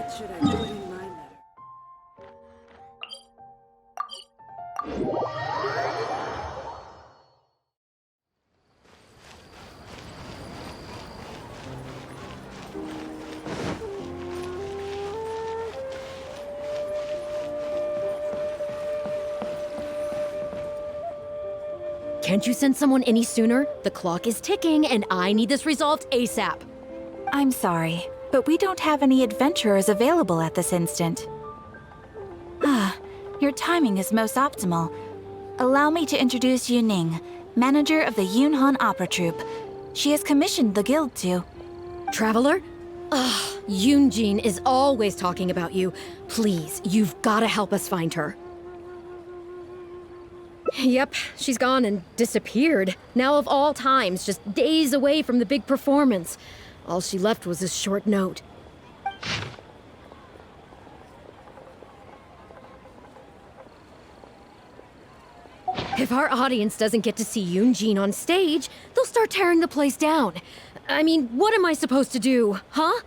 What should I put in my letter? Can't you send someone any sooner? The clock is ticking and I need this resolved ASAP. I'm sorry, but we don't have any adventurers available at this instant. Your timing is most optimal. Allow me to introduce Yu Ning, manager of the Yunhan Opera Troupe. She has commissioned the guild to... Traveler? Ugh, Yun Jin is always talking about you. Please, you've gotta help us find her. Yep, she's gone and disappeared. Now of all times, just days away from the big performance. All she left was a short note. If our audience doesn't get to see Yun Jin on stage, they'll start tearing the place down. I mean, what am I supposed to do, huh?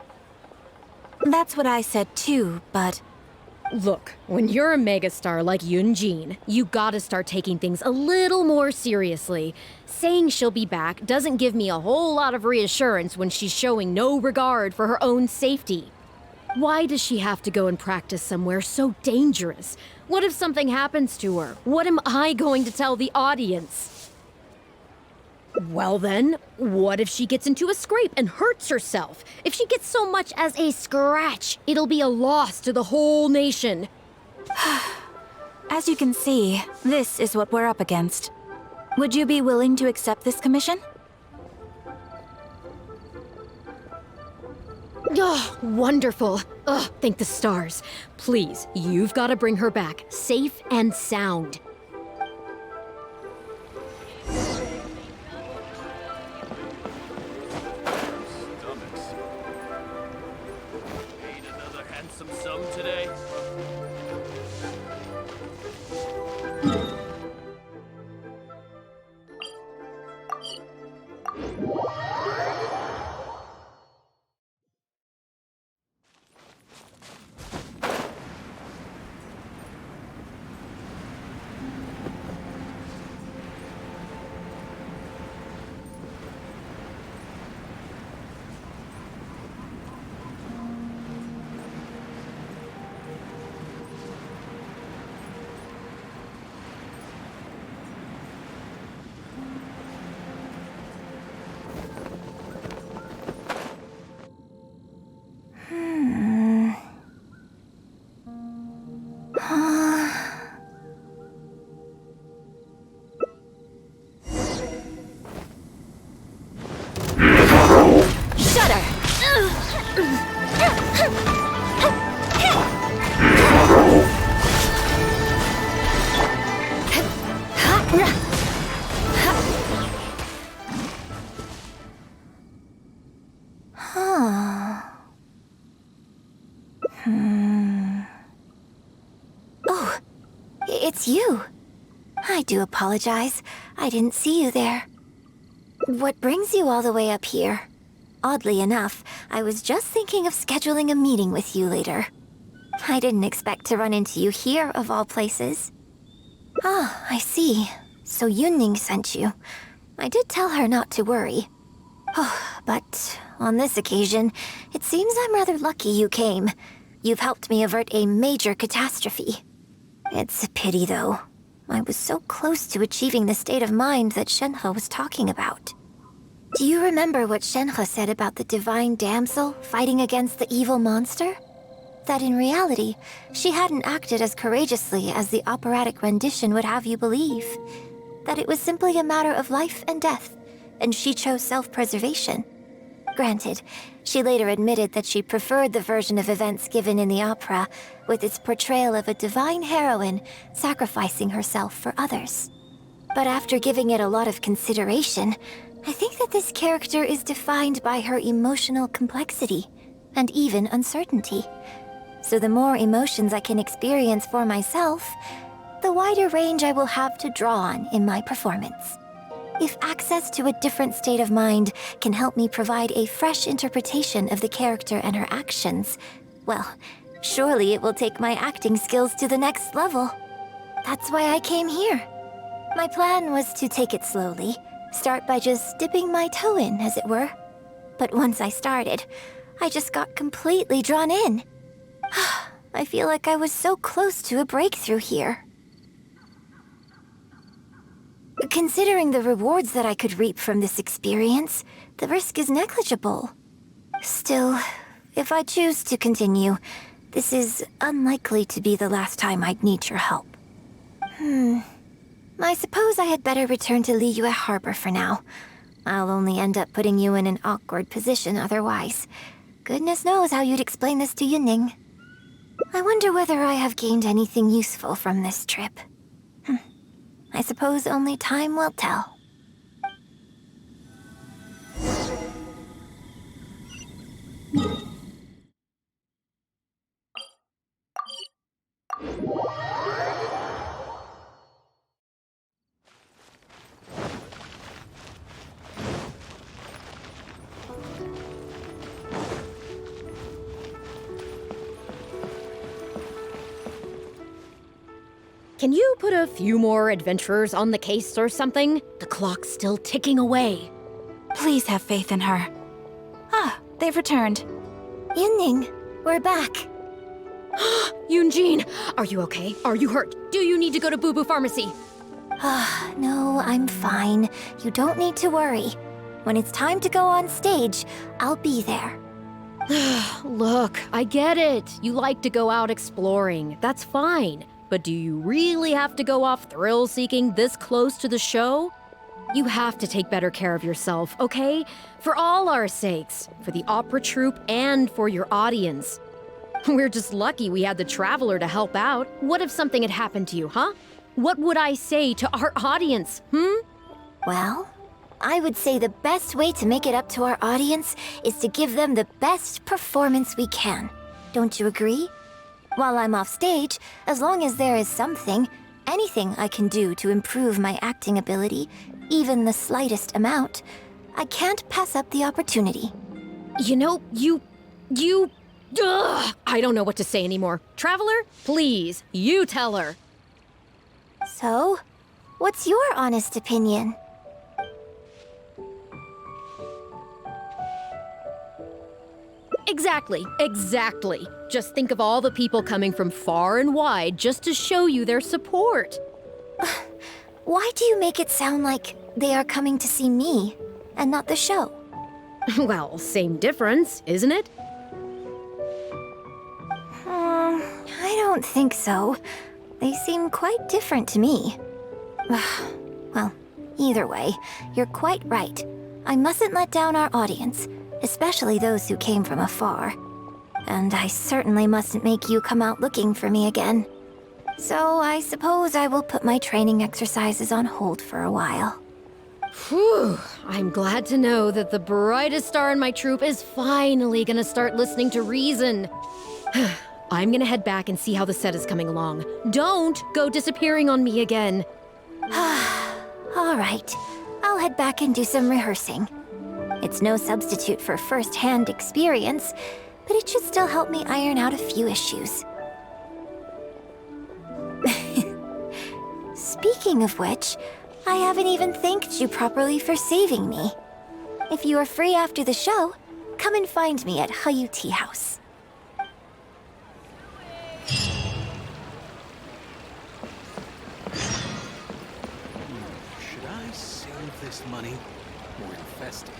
That's what I said too, but... Look, when you're a megastar like Yun Jin, you gotta start taking things a little more seriously. Saying she'll be back doesn't give me a whole lot of reassurance when she's showing no regard for her own safety. Why does she have to go and practice somewhere so dangerous? What if something happens to her? What am I going to tell the audience? Well then, what if she gets into a scrape and hurts herself? If she gets so much as a scratch, it'll be a loss to the whole nation. As you can see, this is what we're up against. Would you be willing to accept this commission? Oh, wonderful. Oh, thank the stars. Please, you've got to bring her back, safe and sound. Ain't another handsome sum today? Oh, it's you. I do apologize. I didn't see you there. What brings you all the way up here? Oddly enough, I was just thinking of scheduling a meeting with you later. I didn't expect to run into you here, of all places. Ah, I see. So Yunning sent you. I did tell her not to worry. Oh, but on this occasion, it seems I'm rather lucky you came. You've helped me avert a major catastrophe. It's a pity, though. I was so close to achieving the state of mind that Shenhe was talking about. Do you remember what Shenhe said about the divine damsel fighting against the evil monster? That in reality, she hadn't acted as courageously as the operatic rendition would have you believe. That it was simply a matter of life and death, and she chose self-preservation. Granted, she later admitted that she preferred the version of events given in the opera, with its portrayal of a divine heroine sacrificing herself for others. But after giving it a lot of consideration, I think that this character is defined by her emotional complexity, and even uncertainty. So the more emotions I can experience for myself, the wider range I will have to draw on in my performance. If access to a different state of mind can help me provide a fresh interpretation of the character and her actions, Well, surely it will take my acting skills to the next level. That's why I came here. My plan was to take it slowly, start by just dipping my toe in, as it were. But once I started, I just got completely drawn in. I feel like I was so close to a breakthrough here. Considering the rewards that I could reap from this experience, the risk is negligible. Still, if I choose to continue, this is unlikely to be the last time I'd need your help. I suppose I had better return to Liyue Harbor for now. I'll only end up putting you in an awkward position otherwise. Goodness knows how you'd explain this to Yuning. I wonder whether I have gained anything useful from this trip. I suppose only time will tell. Can you put a few more adventurers on the case or something? The clock's still ticking away. Please have faith in her. Ah, they've returned. Yuning, we're back. Yun Jin, are you okay? Are you hurt? Do you need to go to Boo Boo Pharmacy? No, I'm fine. You don't need to worry. When it's time to go on stage, I'll be there. Look, I get it. You like to go out exploring. That's fine. But do you really have to go off thrill-seeking this close to the show? You have to take better care of yourself, okay? For all our sakes. For the opera troupe and for your audience. We're just lucky we had the Traveler to help out. What if something had happened to you, huh? What would I say to our audience, Well, I would say the best way to make it up to our audience is to give them the best performance we can. Don't you agree? While I'm off stage, as long as there is something, anything I can do to improve my acting ability, even the slightest amount, I can't pass up the opportunity. You know, I don't know what to say anymore. Traveler, please, you tell her. So, what's your honest opinion? Exactly. Just think of all the people coming from far and wide just to show you their support. Why do you make it sound like they are coming to see me and not the show? Well, same difference, isn't it? I don't think so. They seem quite different to me. Well, either way, you're quite right. I mustn't let down our audience, especially those who came from afar. And I certainly mustn't make you come out looking for me again. So I suppose I will put my training exercises on hold for a while. Whew, I'm glad to know that the brightest star in my troupe is finally gonna start listening to reason. I'm gonna head back and see how the set is coming along. Don't go disappearing on me again. All right, I'll head back and do some rehearsing. It's no substitute for first-hand experience, but it should still help me iron out a few issues. Speaking of which, I haven't even thanked you properly for saving me. If you are free after the show, come and find me at Hayu Tea House. Should I save this money or invest it?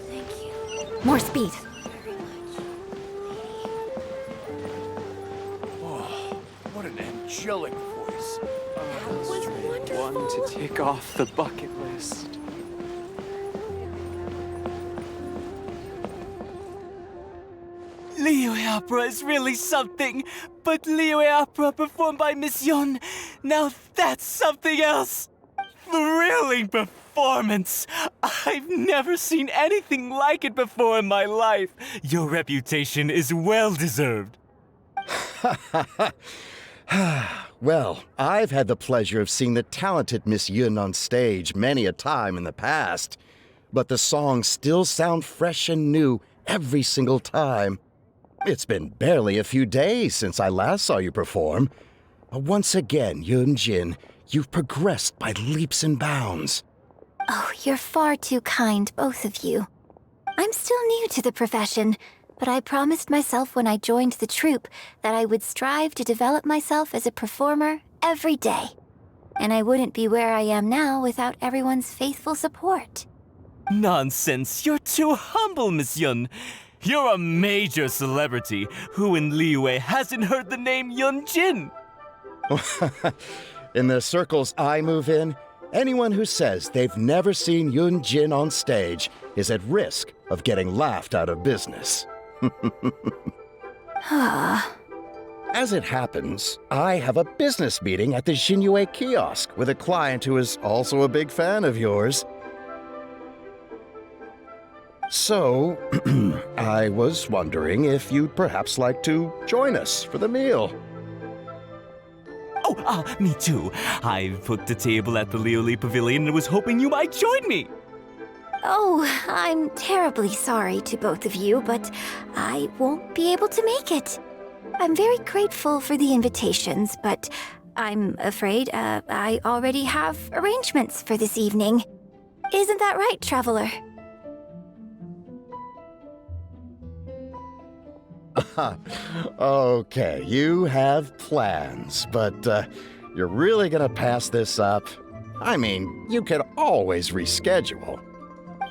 Thank you. More speed. Oh, what an angelic voice. One to tick off the bucket list. Liyue Opera is really something, but Liyue Opera performed by Miss Yun, now that's something else! Thrilling performance! I've never seen anything like it before in my life. Your reputation is well deserved. Well, I've had the pleasure of seeing the talented Miss Yun on stage many a time in the past, but the songs still sound fresh and new every single time. It's been barely a few days since I last saw you perform. Once again, Yun Jin, you've progressed by leaps and bounds. Oh, you're far too kind, both of you. I'm still new to the profession, but I promised myself when I joined the troupe that I would strive to develop myself as a performer every day. And I wouldn't be where I am now without everyone's faithful support. Nonsense, you're too humble, Miss Yun. You're a major celebrity. Who in Liyue hasn't heard the name Yun Jin? In the circles I move in, anyone who says they've never seen Yun Jin on stage is at risk of getting laughed out of business. As it happens, I have a business meeting at the Xinyu kiosk with a client who is also a big fan of yours. So, I was wondering if you'd perhaps like to join us for the meal. Oh, me too. I've booked a table at the Lioli Pavilion and was hoping you might join me. Oh, I'm terribly sorry to both of you, but I won't be able to make it. I'm very grateful for the invitations, but I'm afraid I already have arrangements for this evening. Isn't that right, Traveler? Okay, you have plans, but you're really gonna pass this up? I mean, you could always reschedule.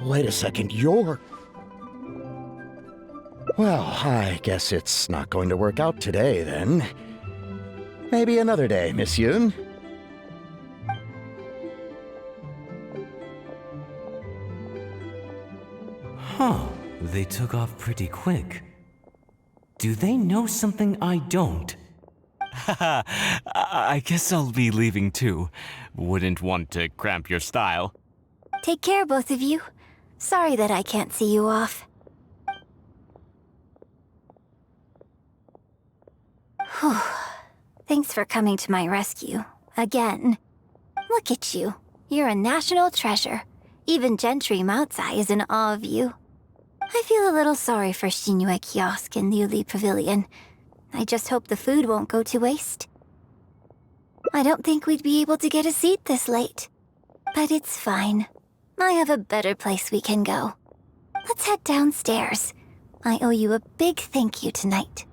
Wait a second, you're... Well, I guess it's not going to work out today, then. Maybe another day, Miss Yun. Huh, they took off pretty quick. Do they know something I don't? Haha, I guess I'll be leaving too. Wouldn't want to cramp your style. Take care, both of you. Sorry that I can't see you off. Whew. Thanks for coming to my rescue. Again. Look at you. You're a national treasure. Even Gentry Moutsai is in awe of you. I feel a little sorry for Xinyu Kiosk and Liuli Pavilion. I just hope the food won't go to waste. I don't think we'd be able to get a seat this late. But it's fine. I have a better place we can go. Let's head downstairs. I owe you a big thank you tonight.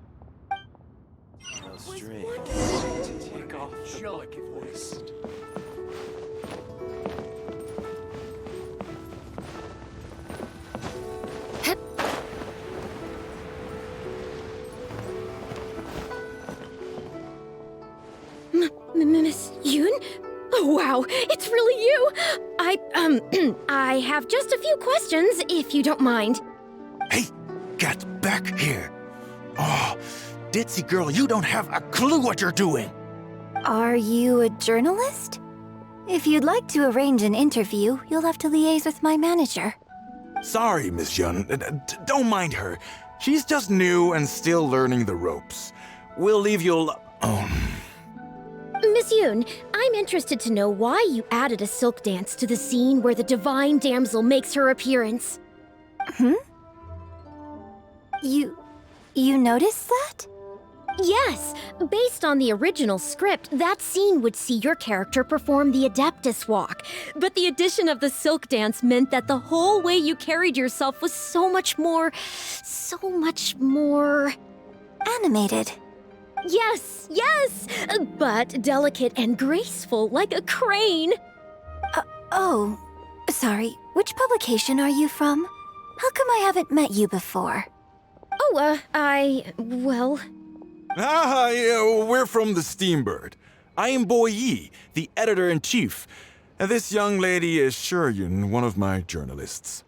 How strange to take off the bucket list. Miss Yun? Oh, wow, it's really you! I have just a few questions, if you don't mind. Hey, get back here. Oh, ditzy girl, you don't have a clue what you're doing. Are you a journalist? If you'd like to arrange an interview, you'll have to liaise with my manager. Sorry, Miss Yun. Don't mind her. She's just new and still learning the ropes. We'll leave you Miss Yun, I'm interested to know why you added a silk dance to the scene where the divine damsel makes her appearance. You noticed that? Yes, based on the original script, that scene would see your character perform the Adeptus Walk. But the addition of the silk dance meant that the whole way you carried yourself was so much more... Animated. Yes, but delicate and graceful like a crane. Oh, sorry. Which publication are you from? How come I haven't met you before? Oh, yeah, we're from the Steambird. I am Boy Yi, the editor-in-chief. And this young lady is Shuryun, one of my journalists.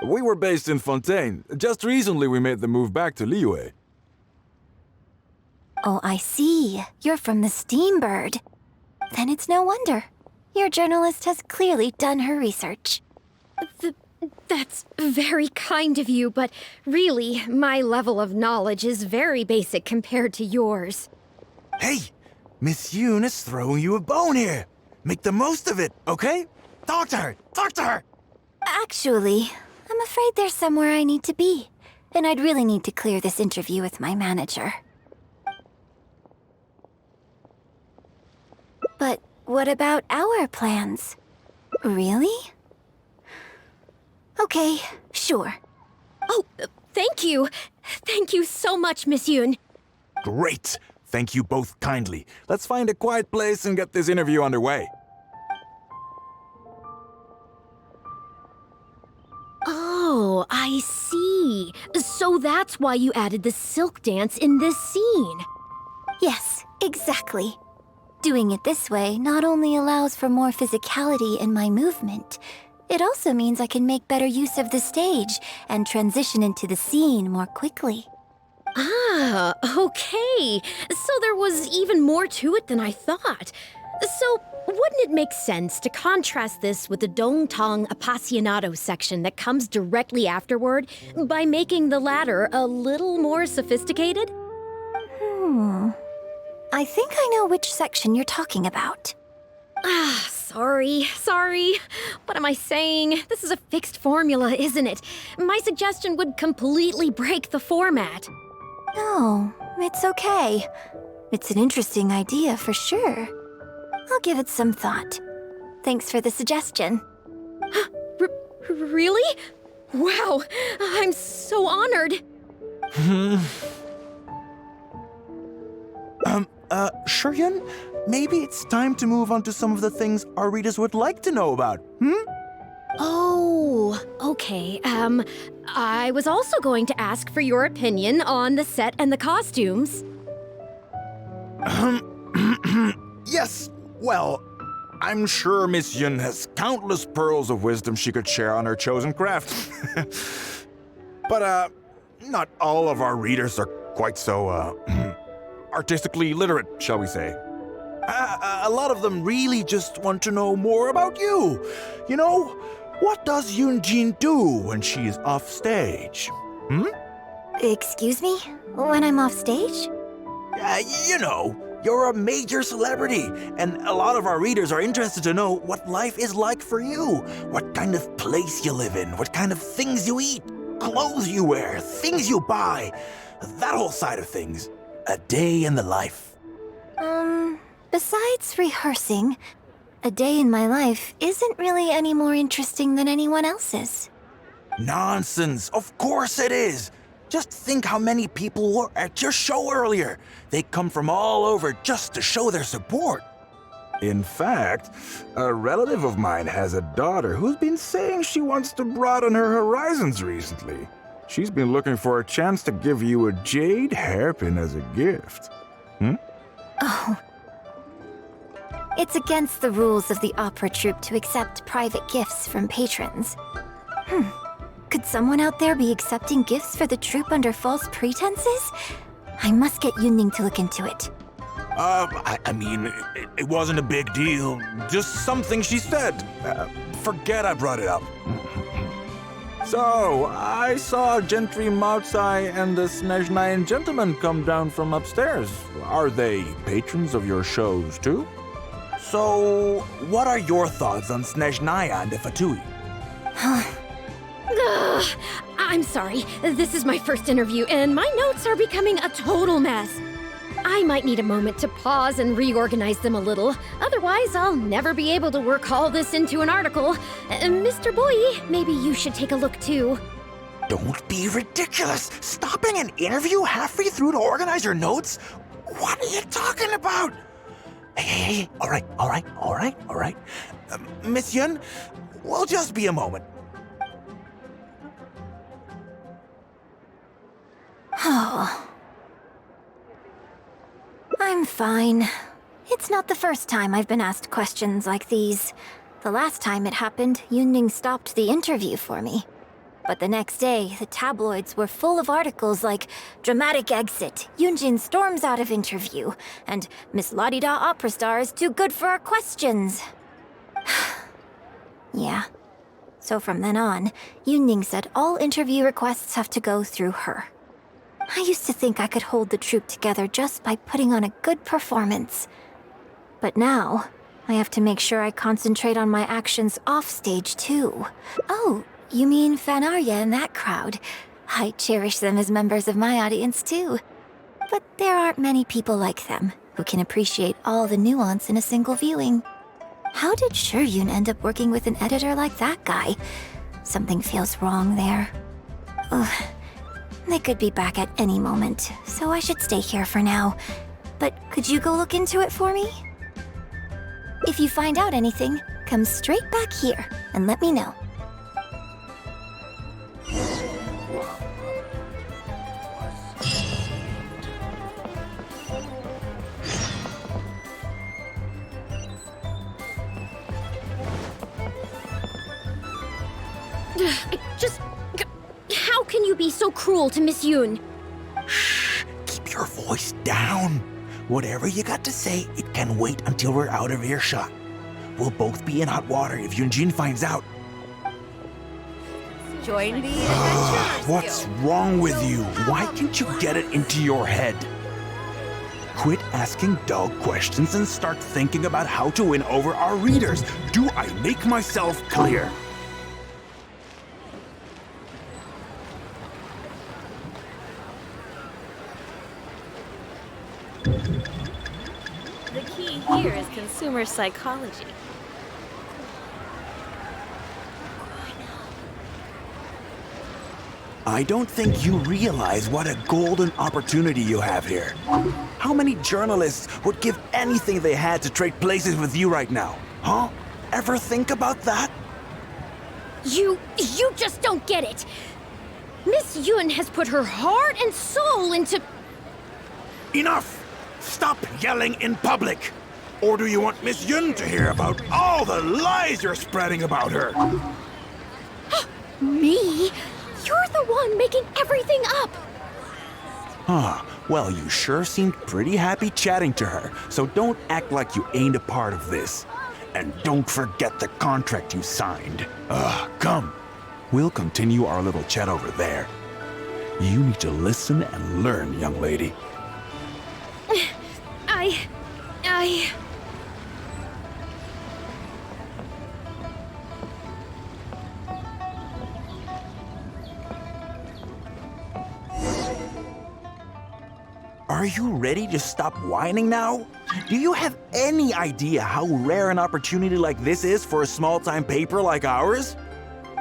We were based in Fontaine. Just recently we made the move back to Liyue. Oh, I see. You're from the Steambird. Then it's no wonder. Your journalist has clearly done her research. That's very kind of you, but really, my level of knowledge is very basic compared to yours. Hey, Miss Yun is throwing you a bone here. Make the most of it, okay? Talk to her! Talk to her! Actually, I'm afraid there's somewhere I need to be. And I'd really need to clear this interview with my manager. But what about our plans? Really? Okay, sure. Oh, thank you. Thank you so much, Miss Yun. Great! Thank you both kindly. Let's find a quiet place and get this interview underway. Oh, I see. So that's why you added the silk dance in this scene. Yes, exactly. Doing it this way not only allows for more physicality in my movement, it also means I can make better use of the stage and transition into the scene more quickly. Ah, okay. So there was even more to it than I thought. So, wouldn't it make sense to contrast this with the Dongtong Appassionato section that comes directly afterward by making the latter a little more sophisticated? I think I know which section you're talking about. Ah, sorry. What am I saying? This is a fixed formula, isn't it? My suggestion would completely break the format. No, it's okay. It's an interesting idea for sure. I'll give it some thought. Thanks for the suggestion. Really? Wow, I'm so honored. Shuryun, maybe it's time to move on to some of the things our readers would like to know about, Oh, okay. I was also going to ask for your opinion on the set and the costumes. Yes, well, I'm sure Miss Yun has countless pearls of wisdom she could share on her chosen craft. But, not all of our readers are quite so, artistically literate, shall we say. A lot of them really just want to know more about you. You know, what does Yun Jin do when she is off stage? Excuse me? When I'm off stage? You know, you're a major celebrity, and a lot of our readers are interested to know what life is like for you. What kind of place you live in, what kind of things you eat, clothes you wear, things you buy, that whole side of things. A day in the life. Besides rehearsing, a day in my life isn't really any more interesting than anyone else's. Nonsense, of course it is. Just think how many people were at your show earlier. They come from all over just to show their support. In fact, a relative of mine has a daughter who's been saying she wants to broaden her horizons recently. She's been looking for a chance to give you a jade hairpin as a gift. Oh. It's against the rules of the opera troupe to accept private gifts from patrons. Could someone out there be accepting gifts for the troupe under false pretenses? I must get Yunning to look into it. I mean, it wasn't a big deal. Just something she said. Forget I brought it up. So, I saw Gentry Maotsai and the Snezhnayan gentleman come down from upstairs. Are they patrons of your shows, too? So, what are your thoughts on Snezhnaya and the Fatui? I'm sorry. This is my first interview, and my notes are becoming a total mess. I might need a moment to pause and reorganize them a little. Otherwise, I'll never be able to work all this into an article. Mr. Boyi, maybe you should take a look too. Don't be ridiculous! Stopping an interview halfway through to organize your notes? What are you talking about? Hey, all right. Miss Yun, we'll just be a moment. Oh. I'm fine. It's not the first time I've been asked questions like these. The last time it happened, Yunning stopped the interview for me. But the next day, the tabloids were full of articles like "Dramatic Exit, Yun Jin storms out of interview," and "Miss La-di-da opera star is too good for our questions." Yeah. So from then on, Yunning said all interview requests have to go through her. I used to think I could hold the troupe together just by putting on a good performance. But now, I have to make sure I concentrate on my actions offstage too. Oh, you mean Fanarya and that crowd? I cherish them as members of my audience too. But there aren't many people like them who can appreciate all the nuance in a single viewing. How did Yun end up working with an editor like that guy? Something feels wrong there. Ugh. They could be back at any moment, so I should stay here for now. But could you go look into it for me? If you find out anything, come straight back here and let me know. How can you be so cruel to Miss Yun? Shh, keep your voice down. Whatever you got to say, it can wait until we're out of earshot. We'll both be in hot water if Yun Jin finds out. Join the adventurers. What's wrong with you? Why can't you get it into your head? Quit asking dull questions and start thinking about how to win over our readers. Do I make myself clear? The key here is consumer psychology. I don't think you realize what a golden opportunity you have here. How many journalists would give anything they had to trade places with you right now? Huh? Ever think about that? You just don't get it. Miss Yun has put her heart and soul into... Enough! Stop yelling in public! Or do you want Miss Yun to hear about all the lies you're spreading about her? Me? You're the one making everything up! Well, you sure seemed pretty happy chatting to her, so don't act like you ain't a part of this. And don't forget the contract you signed. Come. We'll continue our little chat over there. You need to listen and learn, young lady. Are you ready to stop whining now? Do you have any idea how rare an opportunity like this is for a small-time paper like ours?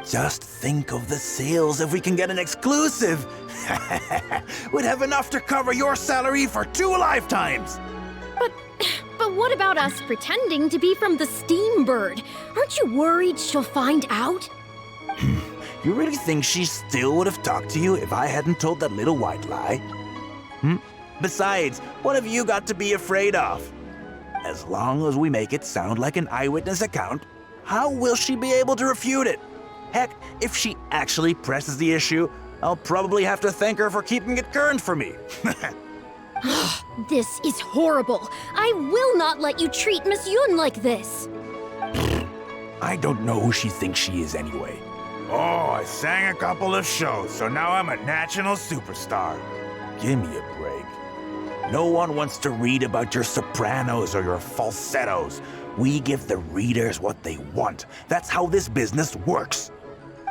Just think of the sales if we can get an exclusive. We'd have enough to cover your salary for 2 lifetimes. But what about us pretending to be from the Steambird? Aren't you worried she'll find out? You really think she still would have talked to you if I hadn't told that little white lie? Besides, what have you got to be afraid of? As long as we make it sound like an eyewitness account, how will she be able to refute it? Heck, if she actually presses the issue, I'll probably have to thank her for keeping it current for me. This is horrible. I will not let you treat Miss Yun like this. I don't know who she thinks she is anyway. Oh, I sang a couple of shows, so now I'm a national superstar. Give me a break. No one wants to read about your sopranos or your falsettos. We give the readers what they want. That's how this business works.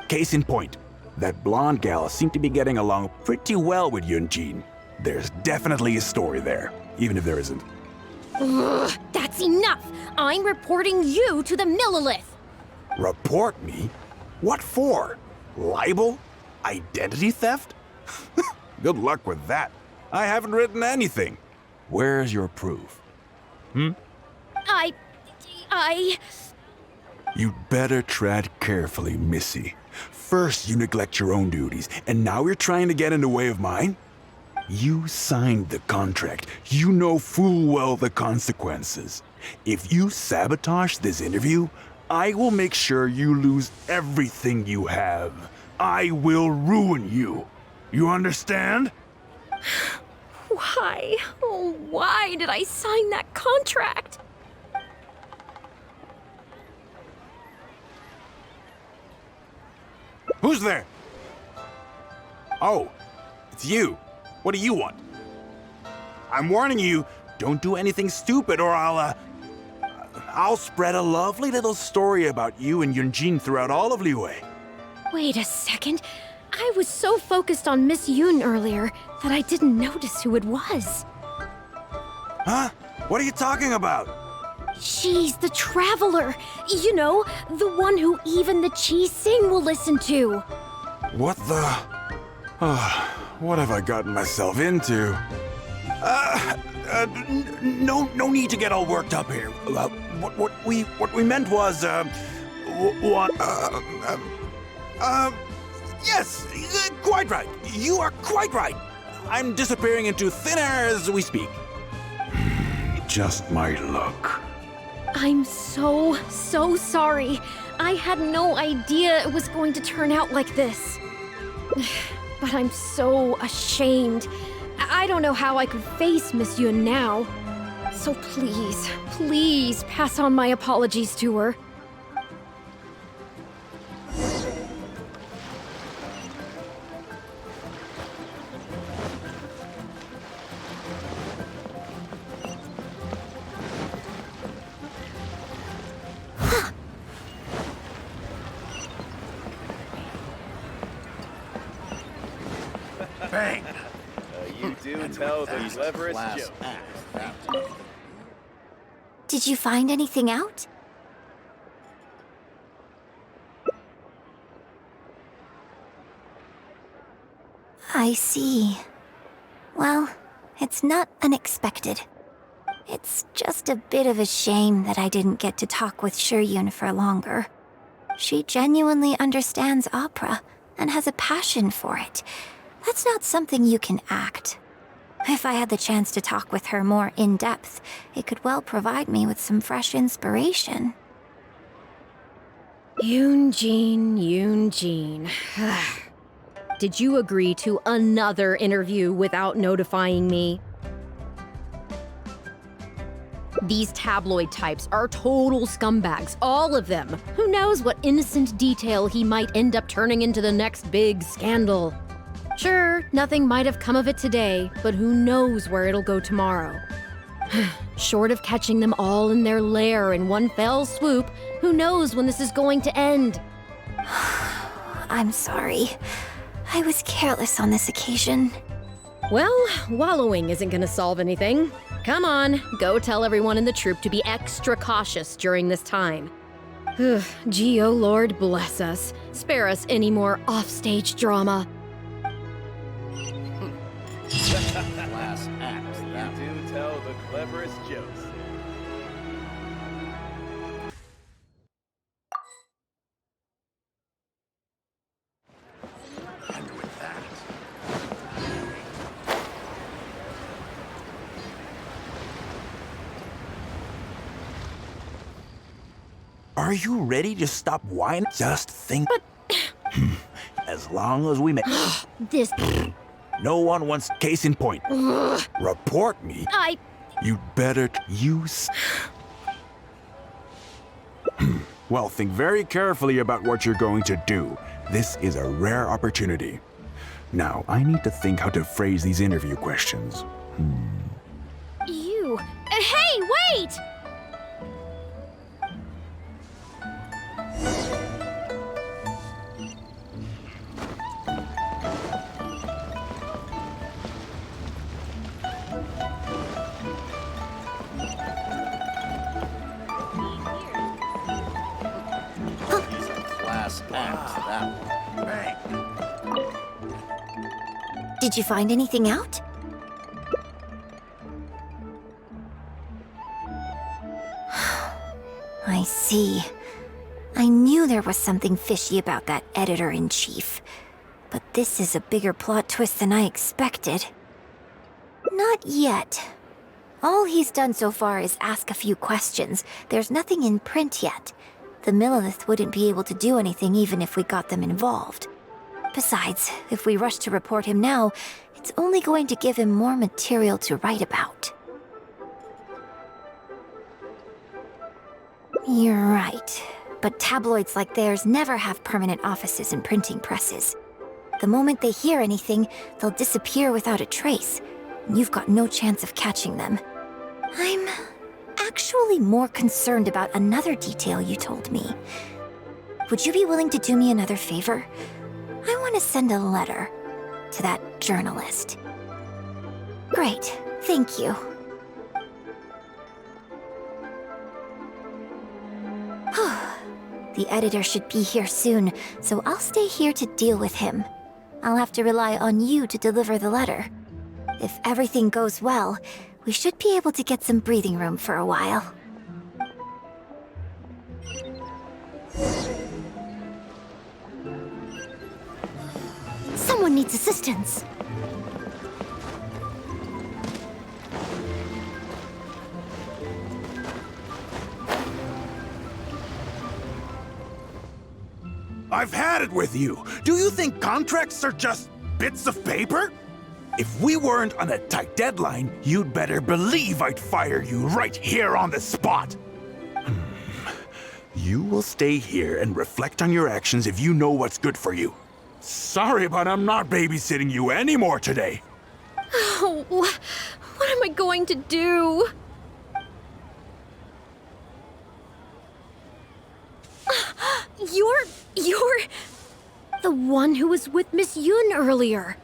Case in point, that blonde gal seemed to be getting along pretty well with Yun Jin. There's definitely a story there, even if there isn't. Ugh, that's enough! I'm reporting you to the Millilith! Report me? What for? Libel? Identity theft? Good luck with that. I haven't written anything. Where's your proof? You'd better tread carefully, Missy. First you neglect your own duties, and now you're trying to get in the way of mine? You signed the contract. You know full well the consequences. If you sabotage this interview, I will make sure you lose everything you have. I will ruin you. You understand? Why? Oh, why did I sign that contract? Who's there? Oh, it's you. What do you want? I'm warning you, don't do anything stupid or I'll, I'll spread a lovely little story about you and Yun Jin throughout all of Liyue. Wait a second. I was so focused on Miss Yun earlier that I didn't notice who it was. Huh? What are you talking about? She's the traveler. You know, the one who even the Chi Sing will listen to. What the... what have I gotten myself into? No need to get all worked up here. What we meant was, yes, quite right. You are quite right. I'm disappearing into thin air as we speak. Just my luck. I'm so sorry. I had no idea it was going to turn out like this. But I'm so ashamed. I don't know how I could face Miss Yun now. So please pass on my apologies to her. Bang! You do tell the cleverest joke. Did you find anything out? I see. Well, it's not unexpected. It's just a bit of a shame that I didn't get to talk with Shiryun for longer. She genuinely understands opera and has a passion for it. That's not something you can act. If I had the chance to talk with her more in depth, it could well provide me with some fresh inspiration. Yun Jin. Did you agree to another interview without notifying me? These tabloid types are total scumbags, all of them. Who knows what innocent detail he might end up turning into the next big scandal. Sure, nothing might have come of it today, but who knows where it'll go tomorrow. Short of catching them all in their lair in one fell swoop, who knows when this is going to end? I'm sorry. I was careless on this occasion. Well, wallowing isn't gonna solve anything. Come on, go tell everyone in the troupe to be extra cautious during this time. Gee, oh Lord, bless us. Spare us any more offstage drama. Last act. You do tell the cleverest jokes. And with that... Are you ready to stop whining? Just think. But... As long as we make... This... No one wants case in point. Report me. You'd better use... Well, think very carefully about what you're going to do. This is a rare opportunity. Now, I need to think how to phrase these interview questions. You... Hey, wait! Did you find anything out? I see. I knew there was something fishy about that editor-in-chief. But this is a bigger plot twist than I expected. Not yet. All he's done so far is ask a few questions. There's nothing in print yet. The Millilith wouldn't be able to do anything even if we got them involved. Besides, if we rush to report him now, it's only going to give him more material to write about. You're right. But tabloids like theirs never have permanent offices and printing presses. The moment they hear anything, they'll disappear without a trace. You've got no chance of catching them. I'm actually more concerned about another detail you told me. Would you be willing to do me another favor? I want to send a letter to that journalist. Great, thank you. The editor should be here soon, so I'll stay here to deal with him. I'll have to rely on you to deliver the letter. If everything goes well, we should be able to get some breathing room for a while. Someone needs assistance. I've had it with you. Do you think contracts are just bits of paper? If we weren't on a tight deadline, you'd better believe I'd fire you right here on the spot. You will stay here and reflect on your actions if you know what's good for you. Sorry, but I'm not babysitting you anymore today. Oh, what am I going to do? You're the one who was with Miss Yun earlier.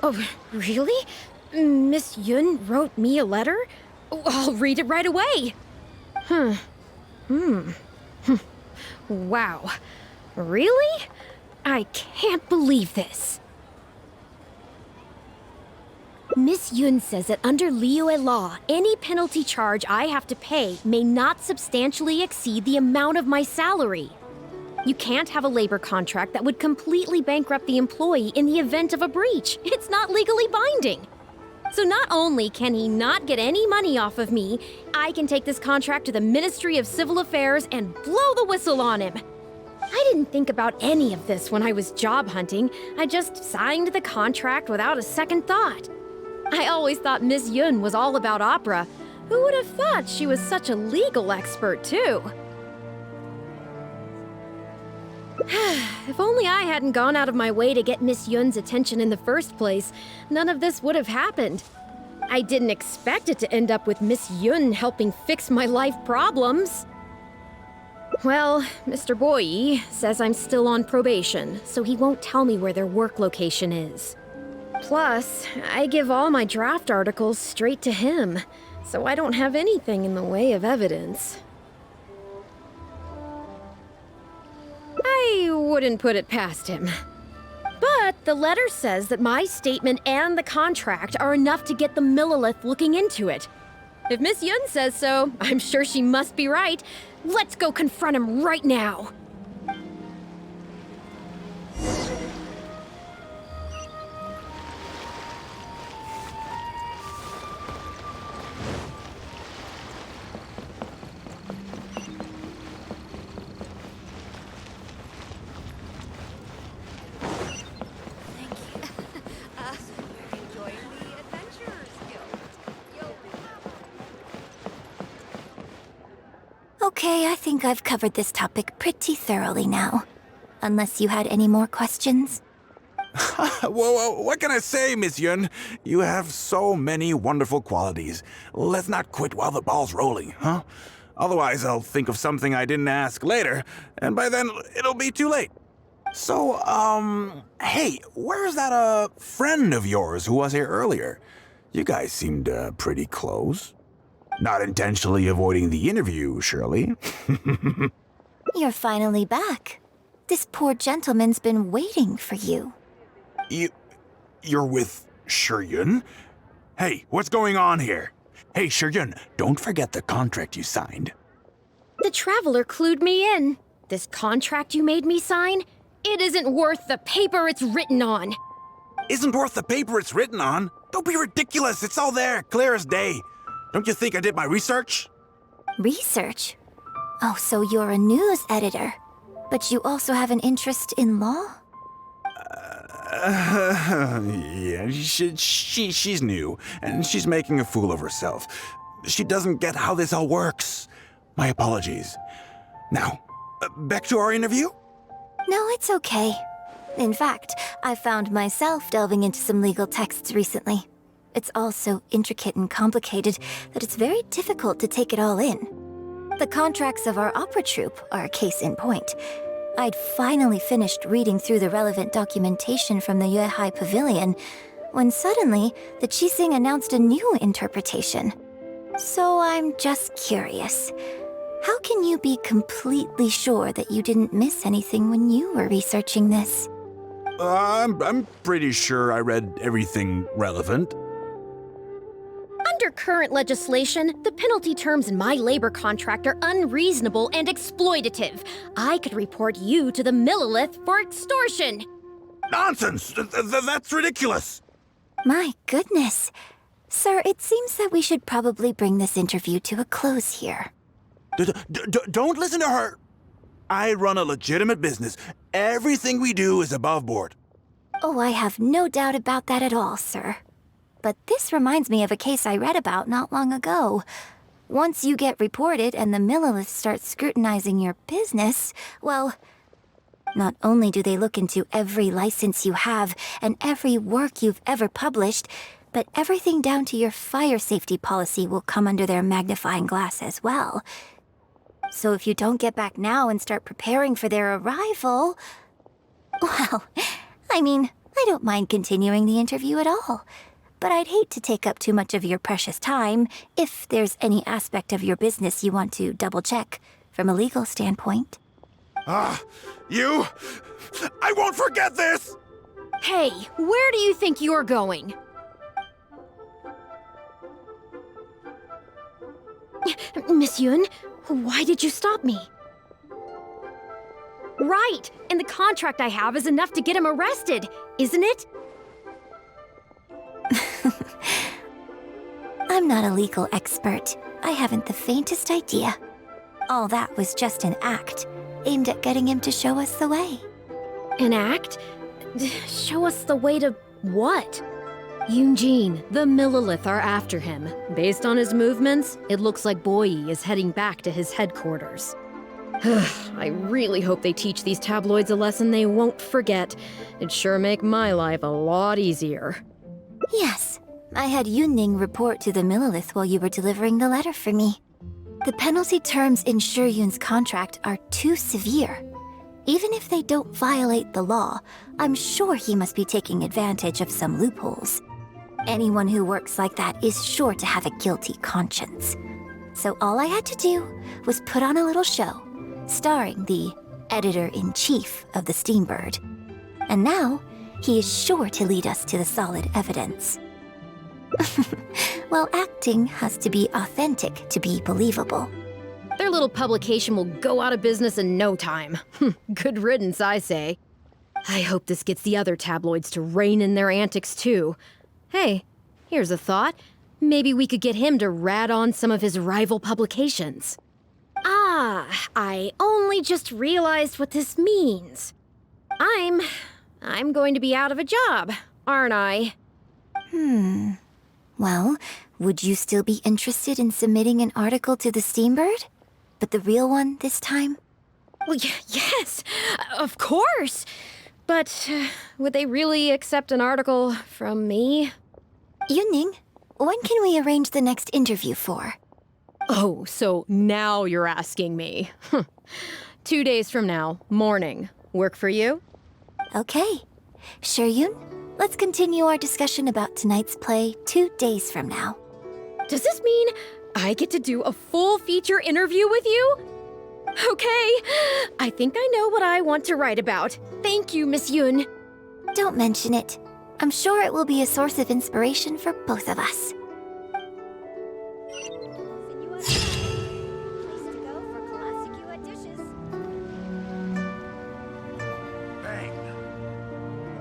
Oh, really? Miss Yun wrote me a letter? Oh, I'll read it right away. Wow. Really? I can't believe this. Miss Yun says that under Liyue law, any penalty charge I have to pay may not substantially exceed the amount of my salary. You can't have a labor contract that would completely bankrupt the employee in the event of a breach. It's not legally binding. So not only can he not get any money off of me, I can take this contract to the Ministry of Civil Affairs and blow the whistle on him. I didn't think about any of this when I was job hunting. I just signed the contract without a second thought. I always thought Miss Yun was all about opera. Who would have thought she was such a legal expert, too? If only I hadn't gone out of my way to get Miss Yun's attention in the first place, none of this would have happened. I didn't expect it to end up with Miss Yun helping fix my life problems. Well, Mr. Boyi says I'm still on probation, so he won't tell me where their work location is. Plus, I give all my draft articles straight to him, so I don't have anything in the way of evidence. I wouldn't put it past him. But the letter says that my statement and the contract are enough to get the Millilith looking into it. If Miss Yun says so, I'm sure she must be right. Let's go confront him right now. Okay, I think I've covered this topic pretty thoroughly now. Unless you had any more questions? Whoa, what can I say, Miss Yun? You have so many wonderful qualities. Let's not quit while the ball's rolling, huh? Otherwise, I'll think of something I didn't ask later, and by then, it'll be too late. So, hey, where's that, friend of yours who was here earlier? You guys seemed, pretty close. Not intentionally avoiding the interview, surely. You're finally back. This poor gentleman's been waiting for you. You're with Shiryun? Hey, what's going on here? Hey, Shiryun, don't forget the contract you signed. The Traveler clued me in. This contract you made me sign? It isn't worth the paper it's written on. Isn't worth the paper it's written on? Don't be ridiculous, it's all there, clear as day. Don't you think I did my research? Research? Oh, so you're a news editor. But you also have an interest in law? Yeah, she's new, and she's making a fool of herself. She doesn't get how this all works. My apologies. Now, back to our interview? No, it's okay. In fact, I found myself delving into some legal texts recently. It's all so intricate and complicated that it's very difficult to take it all in. The contracts of our opera troupe are a case in point. I'd finally finished reading through the relevant documentation from the Yuehai Pavilion when suddenly the Qixing announced a new interpretation. So I'm just curious. How can you be completely sure that you didn't miss anything when you were researching this? I'm pretty sure I read everything relevant. Under current legislation, the penalty terms in my labor contract are unreasonable and exploitative. I could report you to the Millilith for extortion. Nonsense! That's ridiculous! My goodness. Sir, it seems that we should probably bring this interview to a close here. Don't listen to her! I run a legitimate business. Everything we do is above board. Oh, I have no doubt about that at all, sir. But this reminds me of a case I read about not long ago. Once you get reported and the Millilith starts scrutinizing your business, well, not only do they look into every license you have and every work you've ever published, but everything down to your fire safety policy will come under their magnifying glass as well. So if you don't get back now and start preparing for their arrival, well, I mean, I don't mind continuing the interview at all. But I'd hate to take up too much of your precious time if there's any aspect of your business you want to double-check from a legal standpoint. You! I won't forget this! Hey, where do you think you're going? Miss Yun, why did you stop me? Right, and the contract I have is enough to get him arrested, isn't it? I'm not a legal expert. I haven't the faintest idea. All that was just an act, aimed at getting him to show us the way. An act? Show us the way to what? Yun Jin, the Millilith are after him. Based on his movements, it looks like Boyi is heading back to his headquarters. I really hope they teach these tabloids a lesson they won't forget. It'd sure make my life a lot easier. Yes, I had Yunning report to the Millilith while you were delivering the letter for me. The penalty terms in Yun's contract are too severe. Even if they don't violate the law, I'm sure he must be taking advantage of some loopholes. Anyone who works like that is sure to have a guilty conscience. So all I had to do was put on a little show, starring the editor-in-chief of the Steambird. And now, he is sure to lead us to the solid evidence. Well, acting has to be authentic to be believable. Their little publication will go out of business in no time. Good riddance, I say. I hope this gets the other tabloids to rein in their antics, too. Hey, here's a thought. Maybe we could get him to rat on some of his rival publications. Ah, I only just realized what this means. I'm going to be out of a job, aren't I? Well, would you still be interested in submitting an article to the Steambird? But the real one this time? Well, yes, of course. But would they really accept an article from me? Yunning, when can we arrange the next interview for? Oh, so now you're asking me. 2 days from now, morning. Work for you? Okay. Yun, let's continue our discussion about tonight's play 2 days from now. Does this mean I get to do a full feature interview with you? Okay, I think I know what I want to write about. Thank you, Miss Yun. Don't mention it. I'm sure it will be a source of inspiration for both of us. Bang!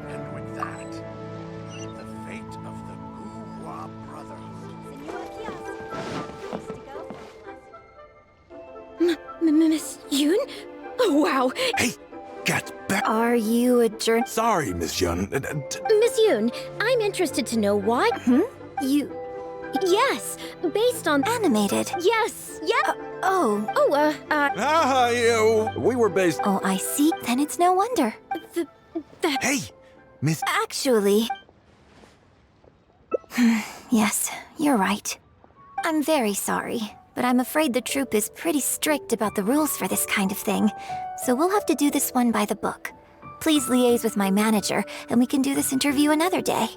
And with that, the fate of the Guhua Brotherhood. Miss Yun? Oh, wow. Hey, get back! Are you a Sorry, Miss Yun. Miss Yun, I'm interested to know why. You... Yes, based on... animated? Yes, yeah. We were based... Oh, I see. Then it's no wonder. Hey, Miss... Actually... Yes, you're right. I'm very sorry, but I'm afraid the troupe is pretty strict about the rules for this kind of thing, so we'll have to do this one by the book. Please liaise with my manager, and we can do this interview another day.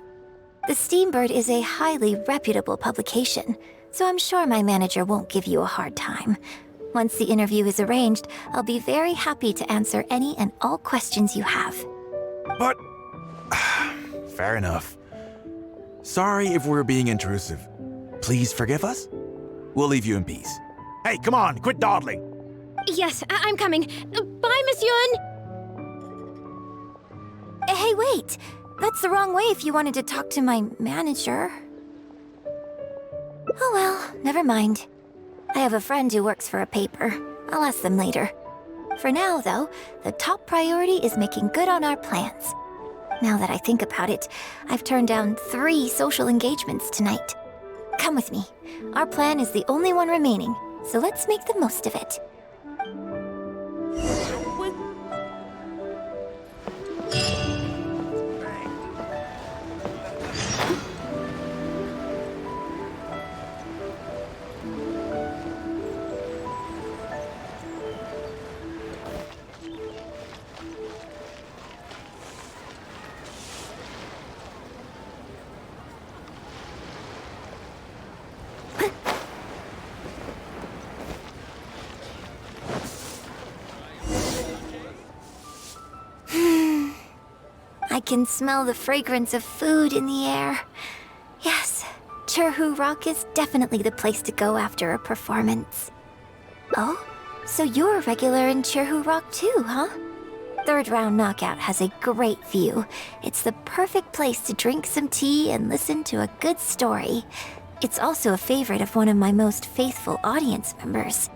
The Steambird is a highly reputable publication, so I'm sure my manager won't give you a hard time. Once the interview is arranged, I'll be very happy to answer any and all questions you have. But... fair enough. Sorry if we're being intrusive. Please forgive us. We'll leave you in peace. Hey, come on, quit dawdling. Yes, I'm coming. Bye, Miss Yun! Hey, wait! That's the wrong way if you wanted to talk to my manager. Oh well, never mind. I have a friend who works for a paper. I'll ask them later. For now, though, the top priority is making good on our plans. Now that I think about it, I've turned down 3 social engagements tonight. Come with me. Our plan is the only one remaining, so let's make the most of it. I can smell the fragrance of food in the air. Yes, Churhu Rock is definitely the place to go after a performance. Oh, so you're a regular in Churhu Rock too, huh? Third Round Knockout has a great view. It's the perfect place to drink some tea and listen to a good story. It's also a favorite of one of my most faithful audience members.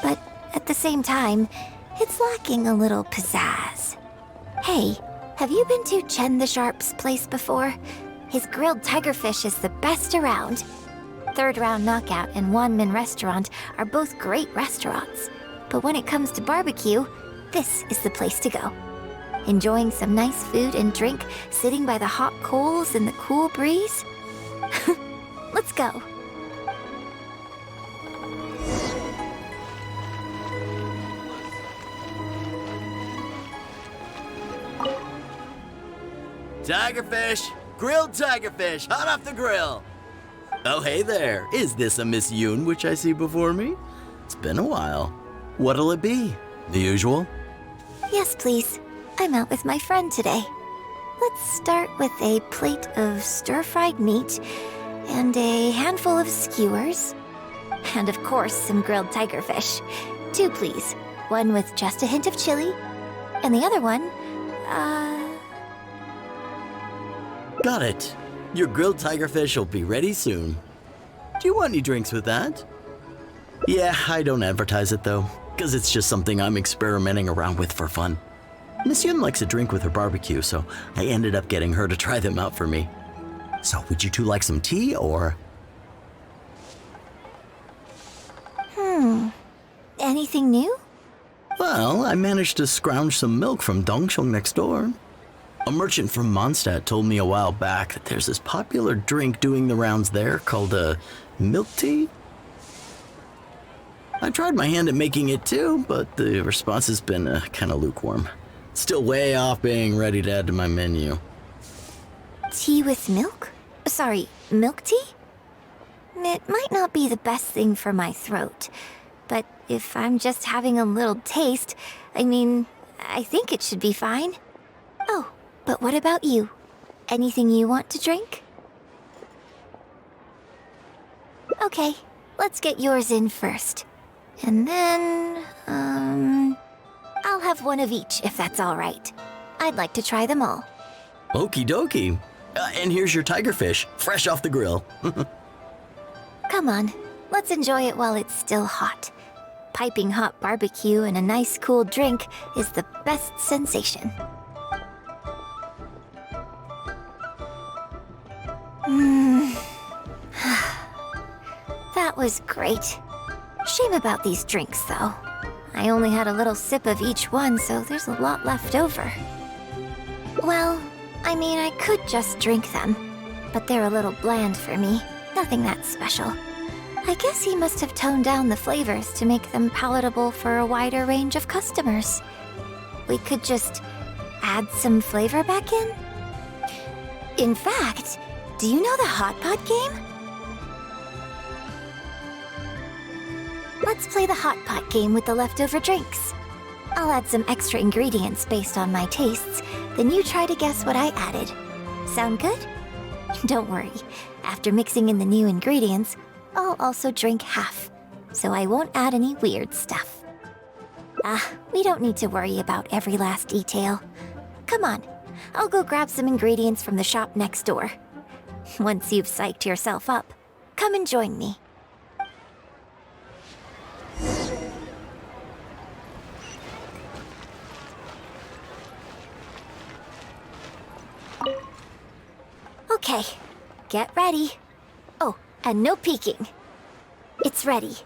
But at the same time, it's lacking a little pizzazz. Hey, have you been to Chen the Sharp's place before? His grilled tigerfish is the best around. Third Round Knockout and Wanmin Restaurant are both great restaurants. But when it comes to barbecue, this is the place to go. Enjoying some nice food and drink, sitting by the hot coals in the cool breeze? Let's go. Tigerfish! Grilled tigerfish, hot off the grill! Oh, hey there. Is this a Miss Yun which I see before me? It's been a while. What'll it be? The usual? Yes, please. I'm out with my friend today. Let's start with a plate of stir-fried meat and a handful of skewers. And of course, some grilled tigerfish. 2, please. One with just a hint of chili, and the other one, Got it. Your grilled tigerfish will be ready soon. Do you want any drinks with that? Yeah, I don't advertise it though, because it's just something I'm experimenting around with for fun. Miss Yun likes a drink with her barbecue, so I ended up getting her to try them out for me. So would you two like some tea, or? Anything new? Well, I managed to scrounge some milk from Dongsheng next door. A merchant from Mondstadt told me a while back that there's this popular drink doing the rounds there called milk tea. I tried my hand at making it too, but the response has been kind of lukewarm. Still way off being ready to add to my menu. Tea with milk? Sorry, milk tea? It might not be the best thing for my throat, but if I'm just having a little taste, I think it should be fine. Oh, but what about you? Anything you want to drink? Okay, let's get yours in first. And then, I'll have one of each if that's all right. I'd like to try them all. Okie dokie. And here's your tigerfish, fresh off the grill. Come on, let's enjoy it while it's still hot. Piping hot barbecue and a nice cool drink is the best sensation. That was great. Shame about these drinks, though. I only had a little sip of each one, so there's a lot left over. Well, I could just drink them, but they're a little bland for me. Nothing that special. I guess he must have toned down the flavors to make them palatable for a wider range of customers. We could just add some flavor back in? In fact, do you know the hot pot game? Let's play the hot pot game with the leftover drinks. I'll add some extra ingredients based on my tastes, then you try to guess what I added. Sound good? Don't worry, after mixing in the new ingredients, I'll also drink half, so I won't add any weird stuff. We don't need to worry about every last detail. Come on, I'll go grab some ingredients from the shop next door. Once you've psyched yourself up, come and join me. Okay, get ready. Oh, and no peeking. It's ready.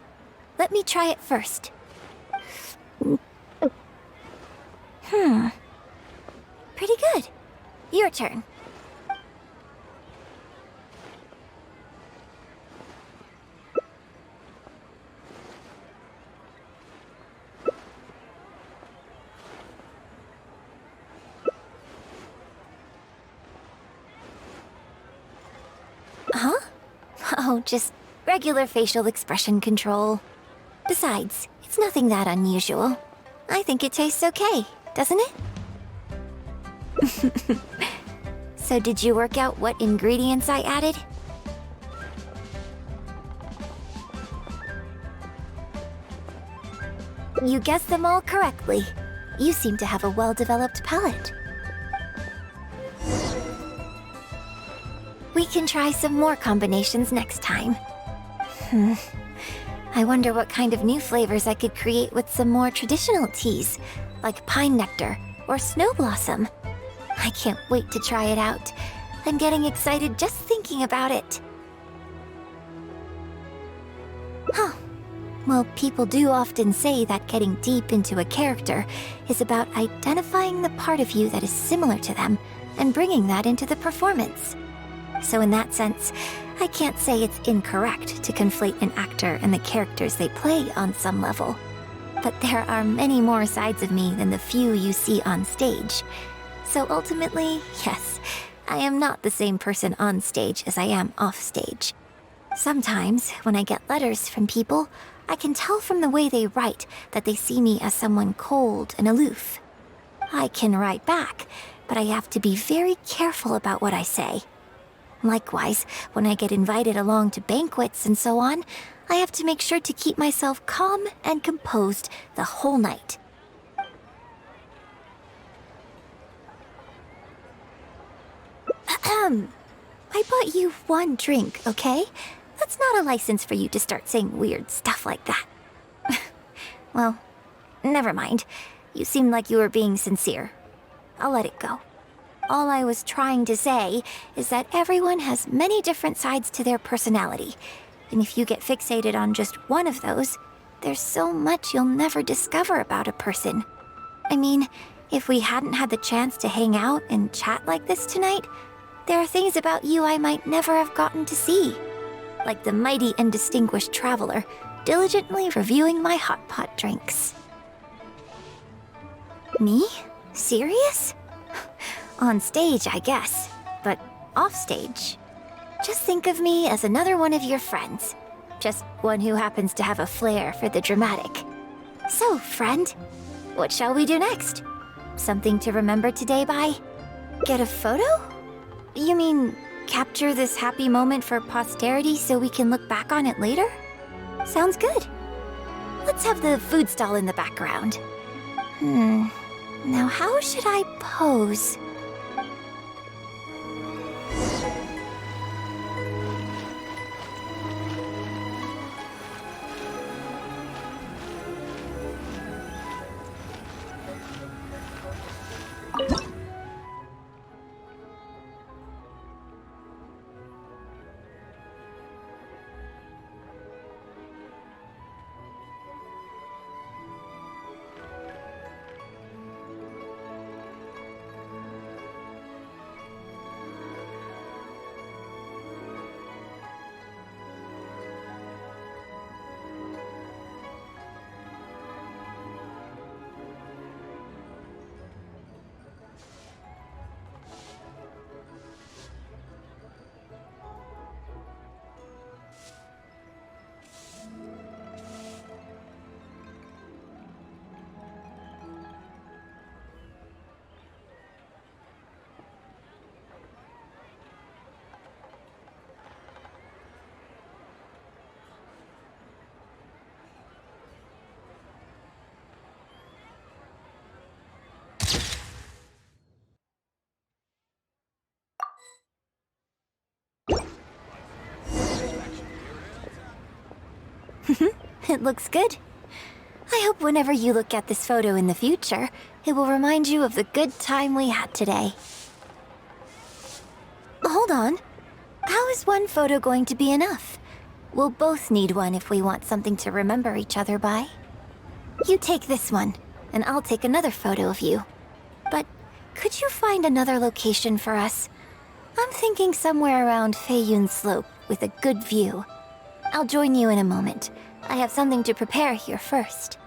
Let me try it first. Pretty good. Your turn. Huh? Oh, just regular facial expression control. Besides, it's nothing that unusual. I think it tastes okay, doesn't it? So did you work out what ingredients I added? You guessed them all correctly. You seem to have a well-developed palate. We can try some more combinations next time. I wonder what kind of new flavors I could create with some more traditional teas, like pine nectar or snow blossom. I can't wait to try it out. I'm getting excited just thinking about it. Huh. Well, people do often say that getting deep into a character is about identifying the part of you that is similar to them and bringing that into the performance. So in that sense, I can't say it's incorrect to conflate an actor and the characters they play on some level. But there are many more sides of me than the few you see on stage. So ultimately, yes, I am not the same person on stage as I am off stage. Sometimes, when I get letters from people, I can tell from the way they write that they see me as someone cold and aloof. I can write back, but I have to be very careful about what I say. Likewise, when I get invited along to banquets and so on, I have to make sure to keep myself calm and composed the whole night. I bought you one drink, okay? That's not a license for you to start saying weird stuff like that. Well, never mind. You seemed like you were being sincere. I'll let it go. All I was trying to say is that everyone has many different sides to their personality. And if you get fixated on just one of those, there's so much you'll never discover about a person. I mean, if we hadn't had the chance to hang out and chat like this tonight, there are things about you I might never have gotten to see. Like the mighty and distinguished traveler, diligently reviewing my hot pot drinks. Me? Serious? On stage, I guess, but off stage. Just think of me as another one of your friends. Just one who happens to have a flair for the dramatic. So, friend, what shall we do next? Something to remember today by? Get a photo? You mean capture this happy moment for posterity so we can look back on it later? Sounds good. Let's have the food stall in the background. Now how should I pose? It looks good. I hope whenever you look at this photo in the future, it will remind you of the good time we had today. Hold on. How is one photo going to be enough? We'll both need one if we want something to remember each other by. You take this one, and I'll take another photo of you. But could you find another location for us? I'm thinking somewhere around Feiyun Slope with a good view. I'll join you in a moment. I have something to prepare here first.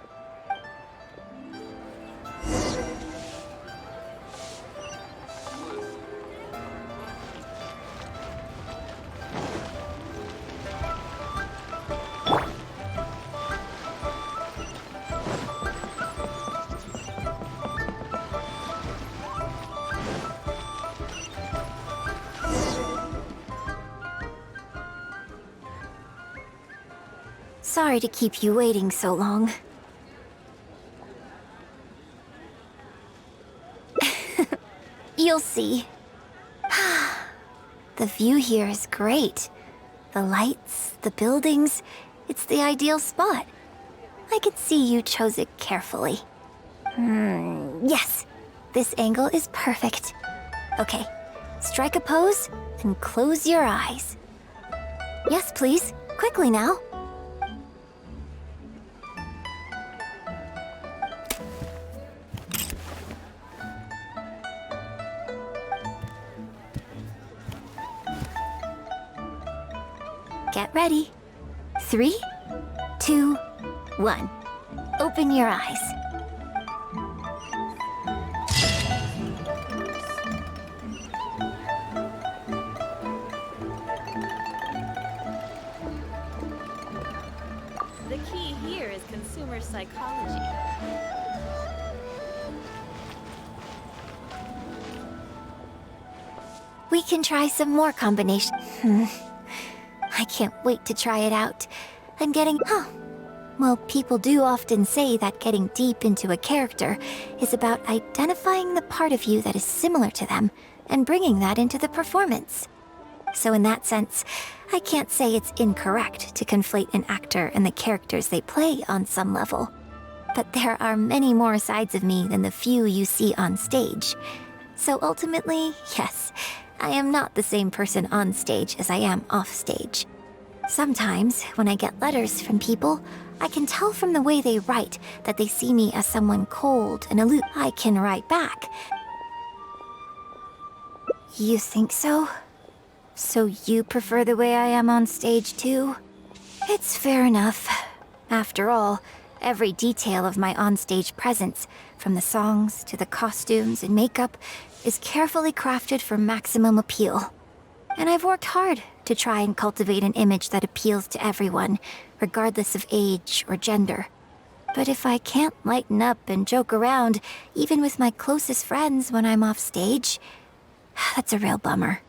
Sorry to keep you waiting so long. You'll see. The view here is great. The lights, the buildings, it's the ideal spot. I can see you chose it carefully. Yes, this angle is perfect. Okay, strike a pose and close your eyes. Yes, please, quickly now. Get ready. 3, 2, 1. Open your eyes. The key here is consumer psychology. We can try some more combinations. I can't wait to try it out. I'm getting... Well, people do often say that getting deep into a character is about identifying the part of you that is similar to them and bringing that into the performance. So in that sense, I can't say it's incorrect to conflate an actor and the characters they play on some level. But there are many more sides of me than the few you see on stage. So ultimately, yes, I am not the same person on stage as I am off stage. Sometimes, when I get letters from people, I can tell from the way they write that they see me as someone cold and aloof. I can write back. You think so? So you prefer the way I am on stage too? It's fair enough. After all, every detail of my onstage presence, from the songs to the costumes and makeup, is carefully crafted for maximum appeal. And I've worked hard to try and cultivate an image that appeals to everyone, regardless of age or gender. But if I can't lighten up and joke around, even with my closest friends when I'm off stage, that's a real bummer.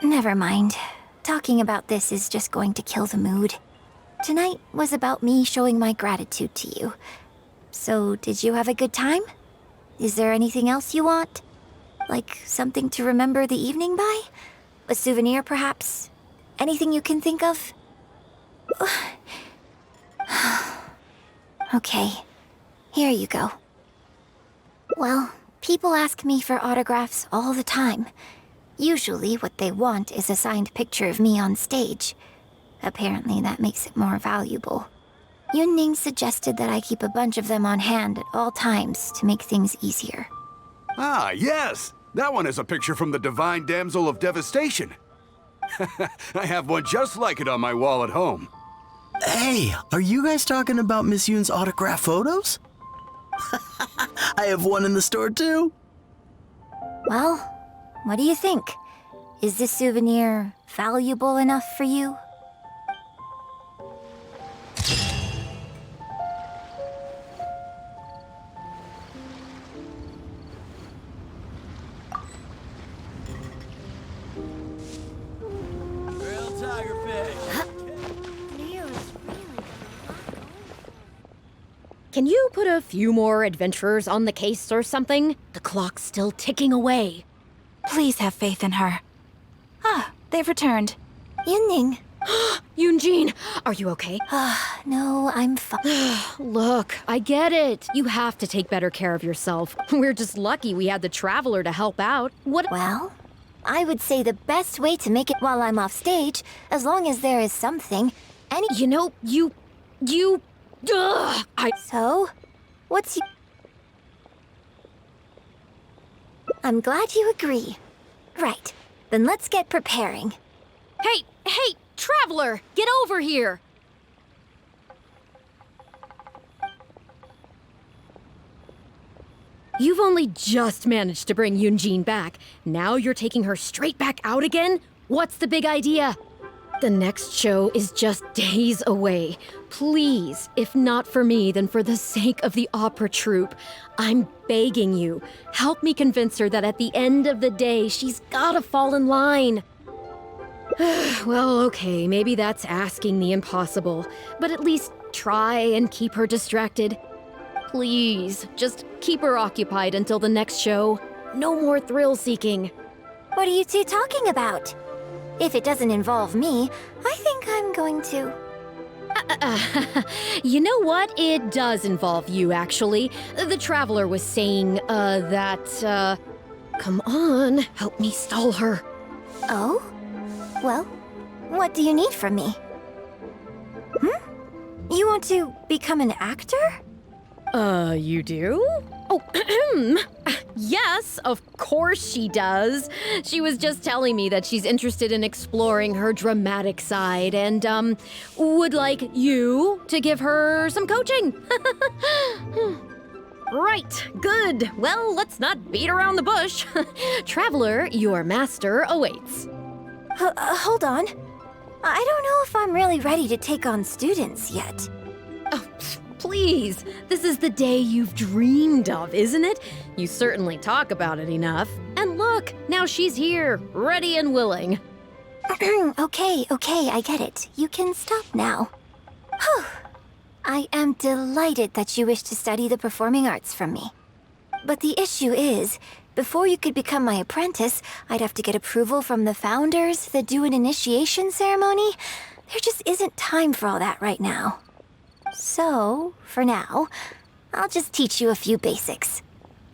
Never mind. Talking about this is just going to kill the mood. Tonight was about me showing my gratitude to you. So, did you have a good time? Is there anything else you want? Like something to remember the evening by? A souvenir, perhaps? Anything you can think of? Okay, here you go. Well, people ask me for autographs all the time. Usually what they want is a signed picture of me on stage. Apparently that makes it more valuable. Yun suggested that I keep a bunch of them on hand at all times to make things easier. Ah, yes! That one is a picture from the Divine Damsel of Devastation. I have one just like it on my wall at home. Hey, are you guys talking about Miss Yun's autograph photos? I have one in the store too. Well, what do you think? Is this souvenir valuable enough for you? Can you put a few more adventurers on the case or something? The clock's still ticking away. Please have faith in her. Ah, they've returned. Yun, Yun Jin, are you okay? No, I'm fine. Look, I get it. You have to take better care of yourself. We're just lucky we had the Traveler to help out. What? Well, I would say the best way to make it while I'm off stage, as long as there is something, You know, So, what's you... I'm glad you agree. Right, then let's get preparing. Hey, Traveler, get over here. You've only just managed to bring Yun Jin back. Now you're taking her straight back out again? What's the big idea? The next show is just days away. Please, if not for me, then for the sake of the opera troupe, I'm begging you, help me convince her that at the end of the day, she's gotta fall in line. Well, okay, maybe that's asking the impossible, but at least try and keep her distracted. Please, just keep her occupied until the next show. No more thrill-seeking. What are you two talking about? If it doesn't involve me, I think I'm going to... You know what? It does involve you, actually. The Traveler was saying, come on, help me stall her. Oh? Well, what do you need from me? You want to become an actor? You do? Oh, yes, of course she does. She was just telling me that she's interested in exploring her dramatic side and, would like you to give her some coaching. Right, good. Well, let's not beat around the bush. Traveler, your master awaits. Hold on. I don't know if I'm really ready to take on students yet. Oh, please, this is the day you've dreamed of, isn't it? You certainly talk about it enough. And look, now she's here, ready and willing. Okay, I get it. You can stop now. Whew. I am delighted that you wish to study the performing arts from me. But the issue is, before you could become my apprentice, I'd have to get approval from the founders that do an initiation ceremony. There just isn't time for all that right now. So, for now, I'll just teach you a few basics.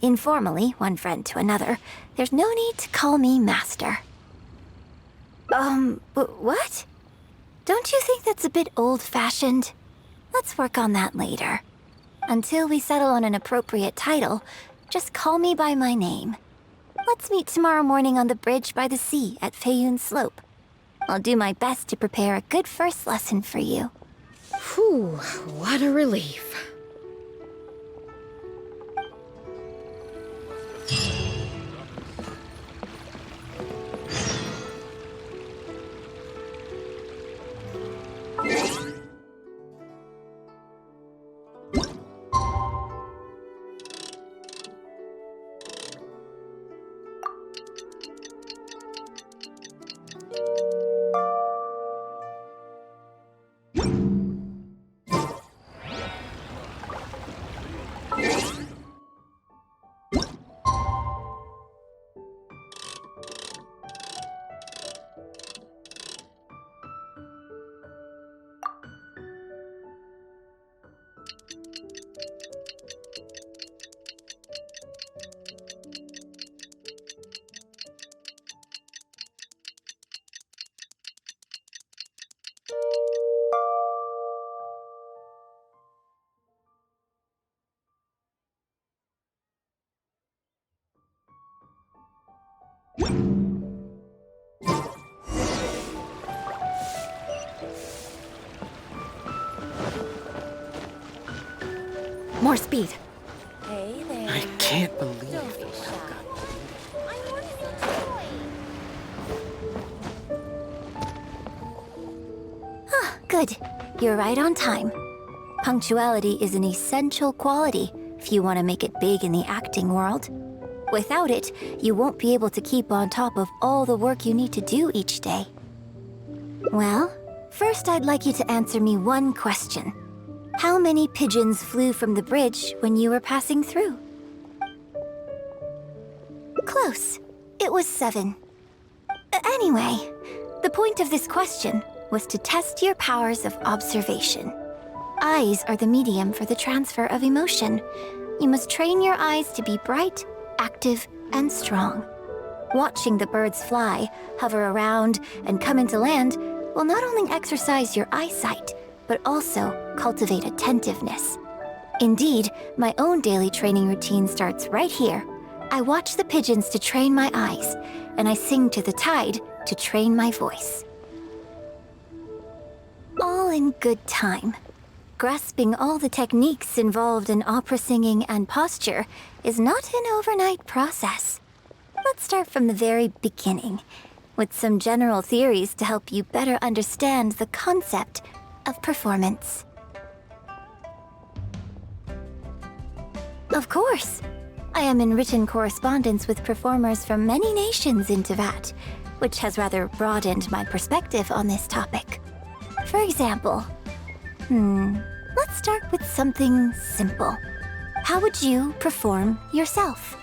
Informally, one friend to another, there's no need to call me master. What? Don't you think that's a bit old-fashioned? Let's work on that later. Until we settle on an appropriate title, just call me by my name. Let's meet tomorrow morning on the bridge by the sea at Feiyun Slope. I'll do my best to prepare a good first lesson for you. Whew, what a relief. More speed. Hey there. I can't believe Don't be shy. I wanted a toy. Good. You're right on time. Punctuality is an essential quality if you want to make it big in the acting world. Without it, you won't be able to keep on top of all the work you need to do each day. Well, first I'd like you to answer me one question. How many pigeons flew from the bridge when you were passing through? Close. It was 7. Anyway, the point of this question, was to test your powers of observation. Eyes are the medium for the transfer of emotion. You must train your eyes to be bright, active, and strong. Watching the birds fly, hover around, and come into land will not only exercise your eyesight, but also cultivate attentiveness. Indeed, my own daily training routine starts right here. I watch the pigeons to train my eyes, and I sing to the tide to train my voice. All in good time. Grasping all the techniques involved in opera singing and posture is not an overnight process. Let's start from the very beginning, with some general theories to help you better understand the concept of performance. Of course, I am in written correspondence with performers from many nations in Teyvat, which has rather broadened my perspective on this topic. For example, let's start with something simple. How would you perform yourself?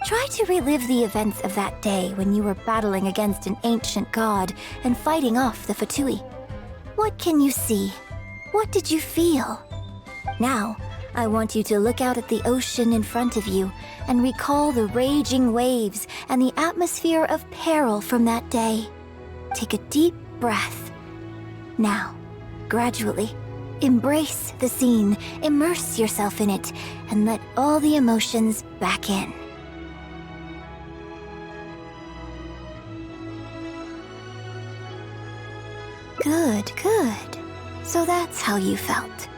Try to relive the events of that day when you were battling against an ancient god and fighting off the Fatui. What can you see? What did you feel? Now, I want you to look out at the ocean in front of you and recall the raging waves and the atmosphere of peril from that day. Take a deep breath. Now, gradually, embrace the scene, immerse yourself in it, and let all the emotions back in. Good, good. So that's how you felt.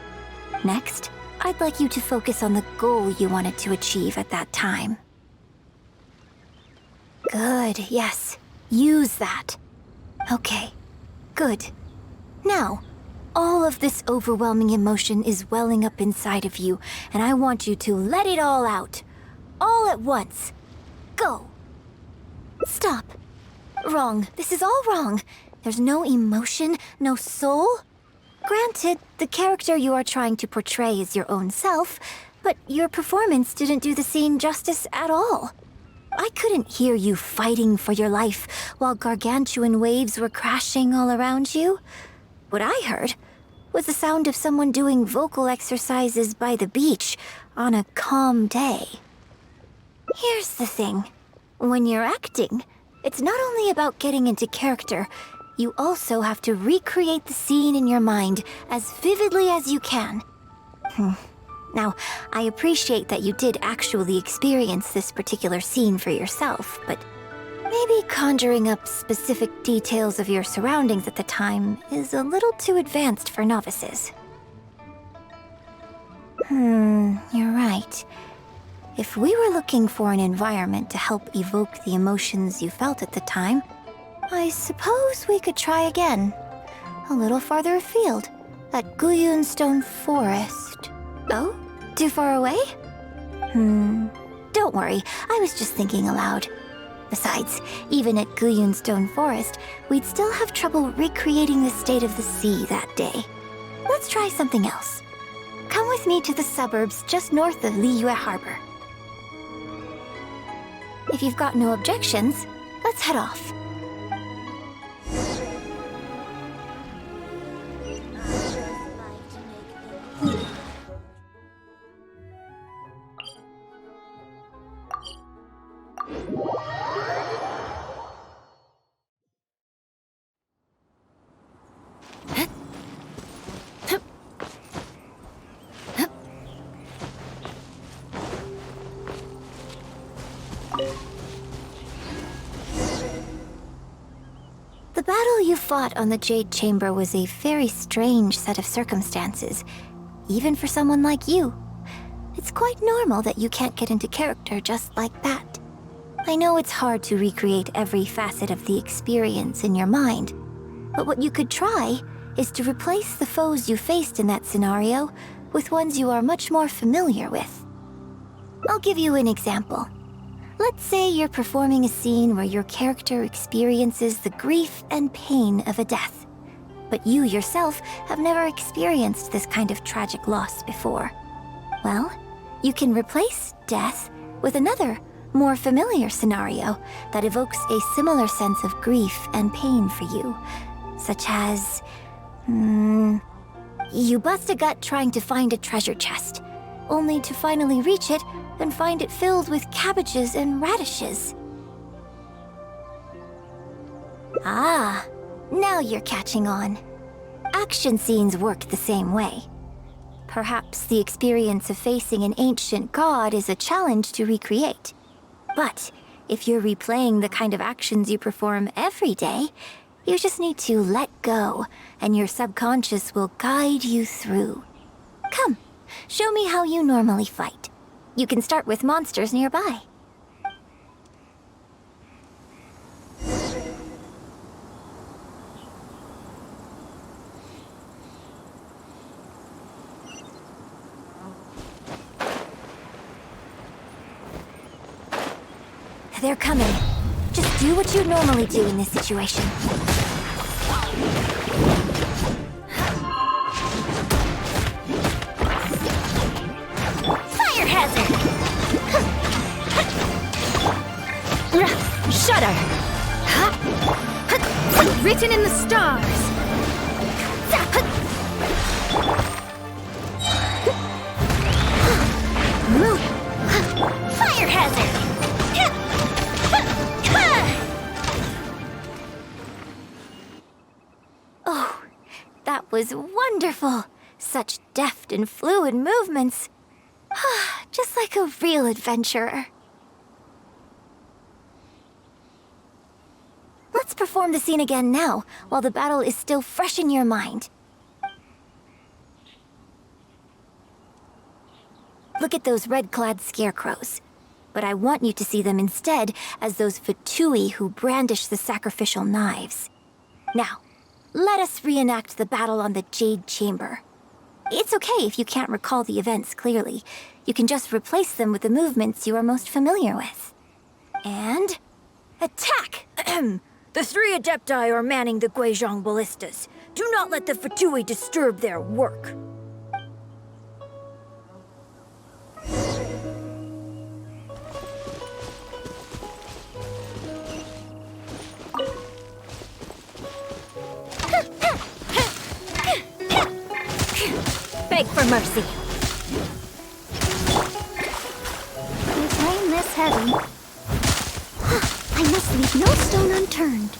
Next, I'd like you to focus on the goal you wanted to achieve at that time. Good, yes. Use that. Okay, good. Now, all of this overwhelming emotion is welling up inside of you, and I want you to let it all out. All at once. Go. Stop. Wrong. This is all wrong. There's no emotion, no soul. Granted, the character you are trying to portray is your own self, but your performance didn't do the scene justice at all. I couldn't hear you fighting for your life while gargantuan waves were crashing all around you. What I heard was the sound of someone doing vocal exercises by the beach on a calm day. Here's the thing. When you're acting, it's not only about getting into character, you also have to recreate the scene in your mind as vividly as you can. Now, I appreciate that you did actually experience this particular scene for yourself, but maybe conjuring up specific details of your surroundings at the time is a little too advanced for novices. You're right. If we were looking for an environment to help evoke the emotions you felt at the time, I suppose we could try again. A little farther afield, at Guyun Stone Forest. Oh? Too far away? Don't worry, I was just thinking aloud. Besides, even at Guyun Stone Forest, we'd still have trouble recreating the state of the sea that day. Let's try something else. Come with me to the suburbs just north of Liyue Harbor. If you've got no objections, let's head off. The battle you fought on the Jade Chamber was a very strange set of circumstances, even for someone like you. It's quite normal that you can't get into character just like that. I know it's hard to recreate every facet of the experience in your mind, but what you could try is to replace the foes you faced in that scenario with ones you are much more familiar with. I'll give you an example. Let's say you're performing a scene where your character experiences the grief and pain of a death, but you yourself have never experienced this kind of tragic loss before. Well, you can replace death with another, more familiar scenario that evokes a similar sense of grief and pain for you. Such as... you bust a gut trying to find a treasure chest, only to finally reach it and find it filled with cabbages and radishes. Ah, now you're catching on. Action scenes work the same way. Perhaps the experience of facing an ancient god is a challenge to recreate. But if you're replaying the kind of actions you perform every day, you just need to let go, and your subconscious will guide you through. Come, show me how you normally fight. You can start with monsters nearby. They're coming. Just do what you normally do in this situation. Fire hazard! Shudder! Written in the stars! Fire hazard! Oh, that was wonderful! Such deft and fluid movements. Just like a real adventurer. Let's perform the scene again now, while the battle is still fresh in your mind. Look at those red-clad scarecrows. But I want you to see them instead as those Fatui who brandish the sacrificial knives. Now, let us reenact the battle on the Jade Chamber. It's okay if you can't recall the events clearly. You can just replace them with the movements you are most familiar with. And... attack! The 3 Adepti are manning the Guizhong ballistas. Do not let the Fatui disturb their work. Beg for mercy. With rain this heavy, I must leave no stone unturned.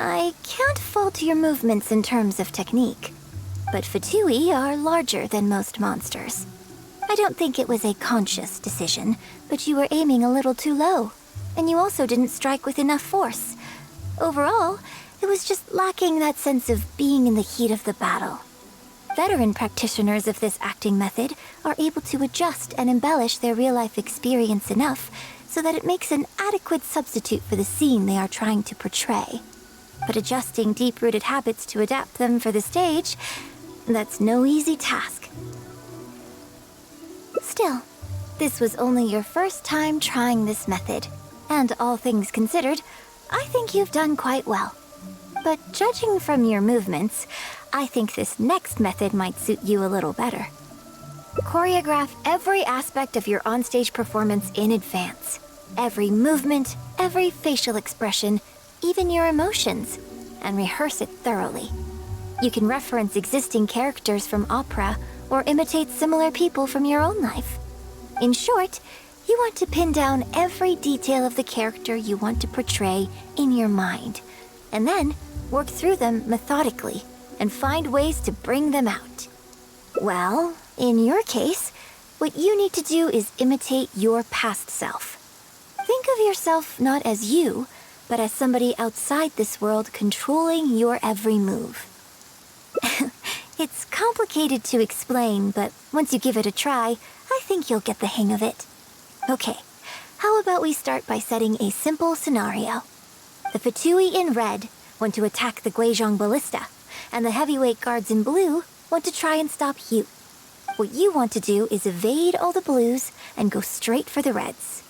I can't fault your movements in terms of technique, but Fatui are larger than most monsters. I don't think it was a conscious decision, but you were aiming a little too low, and you also didn't strike with enough force. Overall, it was just lacking that sense of being in the heat of the battle. Veteran practitioners of this acting method are able to adjust and embellish their real-life experience enough so that it makes an adequate substitute for the scene they are trying to portray. But adjusting deep-rooted habits to adapt them for the stage, that's no easy task. Still, this was only your first time trying this method, and all things considered, I think you've done quite well. But judging from your movements, I think this next method might suit you a little better. Choreograph every aspect of your onstage performance in advance. Every movement, every facial expression, even your emotions, and rehearse it thoroughly. You can reference existing characters from opera or imitate similar people from your own life. In short, you want to pin down every detail of the character you want to portray in your mind, and then work through them methodically and find ways to bring them out. Well, in your case, what you need to do is imitate your past self. Think of yourself not as you, but as somebody outside this world controlling your every move. It's complicated to explain, but once you give it a try, I think you'll get the hang of it. Okay, how about we start by setting a simple scenario. The Fatui in red want to attack the Guizhong ballista, and the heavyweight guards in blue want to try and stop you. What you want to do is evade all the blues and go straight for the reds.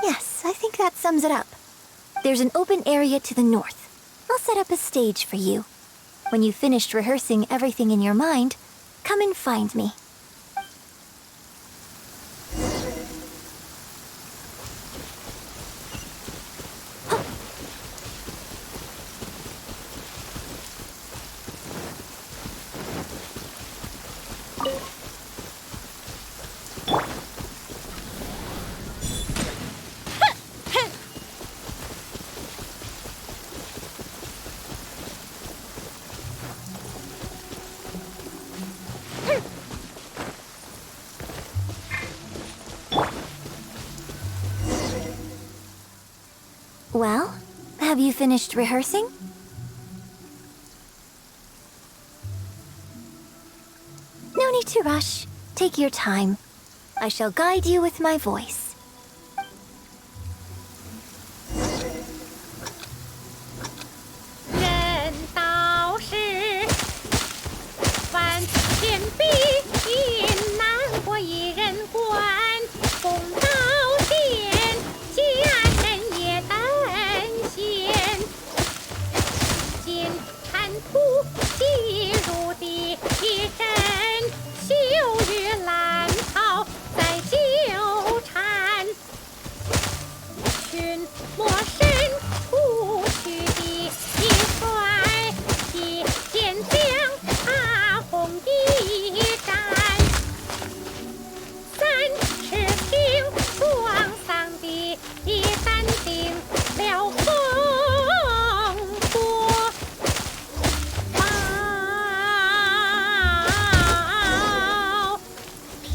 Yes, I think that sums it up. There's an open area to the north. I'll set up a stage for you. When you've finished rehearsing everything in your mind, come and find me. finished rehearsing? No need to rush. Take your time. I shall guide you with my voice. 人道是凡天必因难过一人管，公道殿家人也担心，金铲土记入地一阵，秀玉兰草在纠缠，群魔神出去的一帅，一剑将他红一战，三尺青双丧的一担定了风波。 平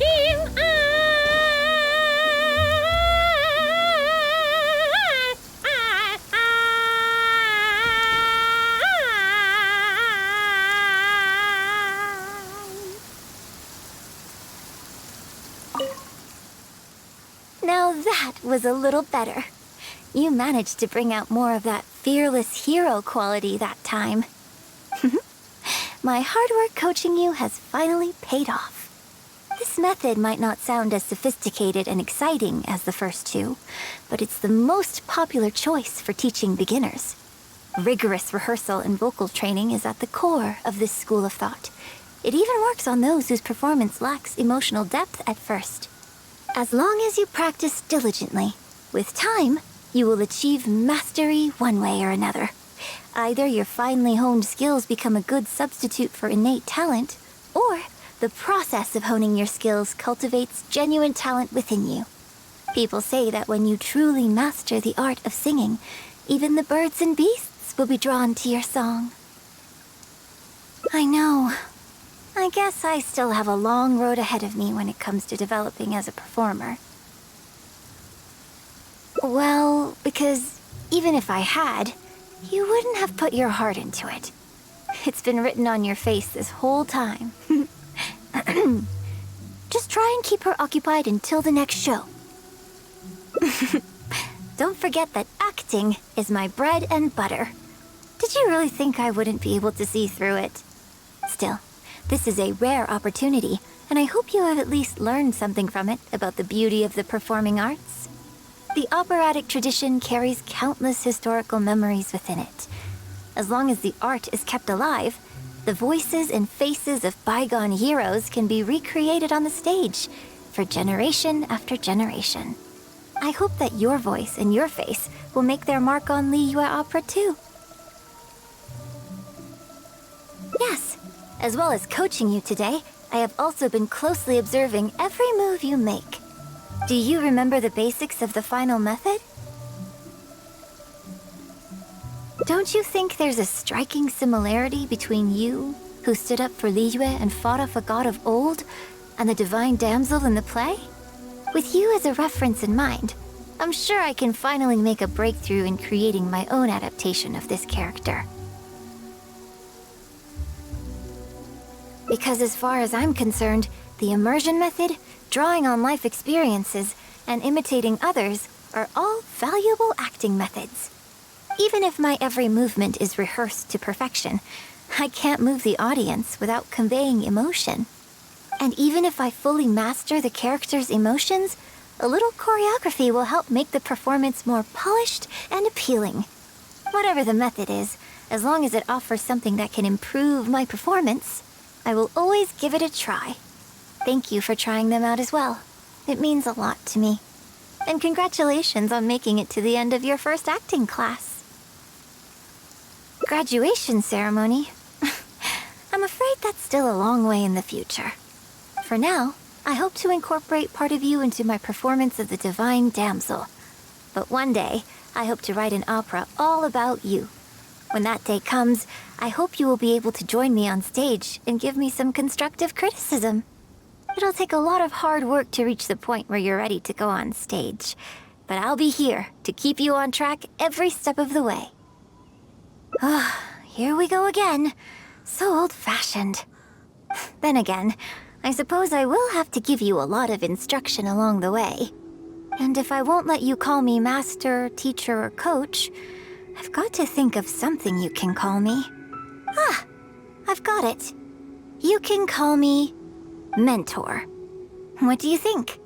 Now that was a little better. You managed to bring out more of that fearless hero quality that time. My hard work coaching you has finally paid off. This method might not sound as sophisticated and exciting as the first two, but it's the most popular choice for teaching beginners. Rigorous rehearsal and vocal training is at the core of this school of thought. It even works on those whose performance lacks emotional depth at first. As long as you practice diligently, with time, you will achieve mastery one way or another. Either your finely honed skills become a good substitute for innate talent, or the process of honing your skills cultivates genuine talent within you. People say that when you truly master the art of singing, even the birds and beasts will be drawn to your song. I know. I guess I still have a long road ahead of me when it comes to developing as a performer. Well, because even if I had, you wouldn't have put your heart into it. It's been written on your face this whole time. Just try and keep her occupied until the next show. Don't forget that acting is my bread and butter. Did you really think I wouldn't be able to see through it? Still, this is a rare opportunity, and I hope you have at least learned something from it about the beauty of the performing arts. The operatic tradition carries countless historical memories within it. As long as the art is kept alive, the voices and faces of bygone heroes can be recreated on the stage for generation after generation. I hope that your voice and your face will make their mark on Liyue opera too. Yes, as well as coaching you today, I have also been closely observing every move you make. Do you remember the basics of the final method? Don't you think there's a striking similarity between you, who stood up for Liyue and fought off a god of old, and the divine damsel in the play? With you as a reference in mind, I'm sure I can finally make a breakthrough in creating my own adaptation of this character. Because as far as I'm concerned, the immersion method, drawing on life experiences, and imitating others are all valuable acting methods. Even if my every movement is rehearsed to perfection, I can't move the audience without conveying emotion. And even if I fully master the character's emotions, a little choreography will help make the performance more polished and appealing. Whatever the method is, as long as it offers something that can improve my performance, I will always give it a try. Thank you for trying them out as well. It means a lot to me. And congratulations on making it to the end of your first acting class. Graduation ceremony? I'm afraid that's still a long way in the future. For now, I hope to incorporate part of you into my performance of the Divine Damsel. But one day, I hope to write an opera all about you. When that day comes, I hope you will be able to join me on stage and give me some constructive criticism. It'll take a lot of hard work to reach the point where you're ready to go on stage. But I'll be here to keep you on track every step of the way. Here we go again. So old-fashioned. Then again, I suppose I will have to give you a lot of instruction along the way. And if I won't let you call me master, teacher, or coach, I've got to think of something you can call me. Ah, I've got it. You can call me mentor. What do you think?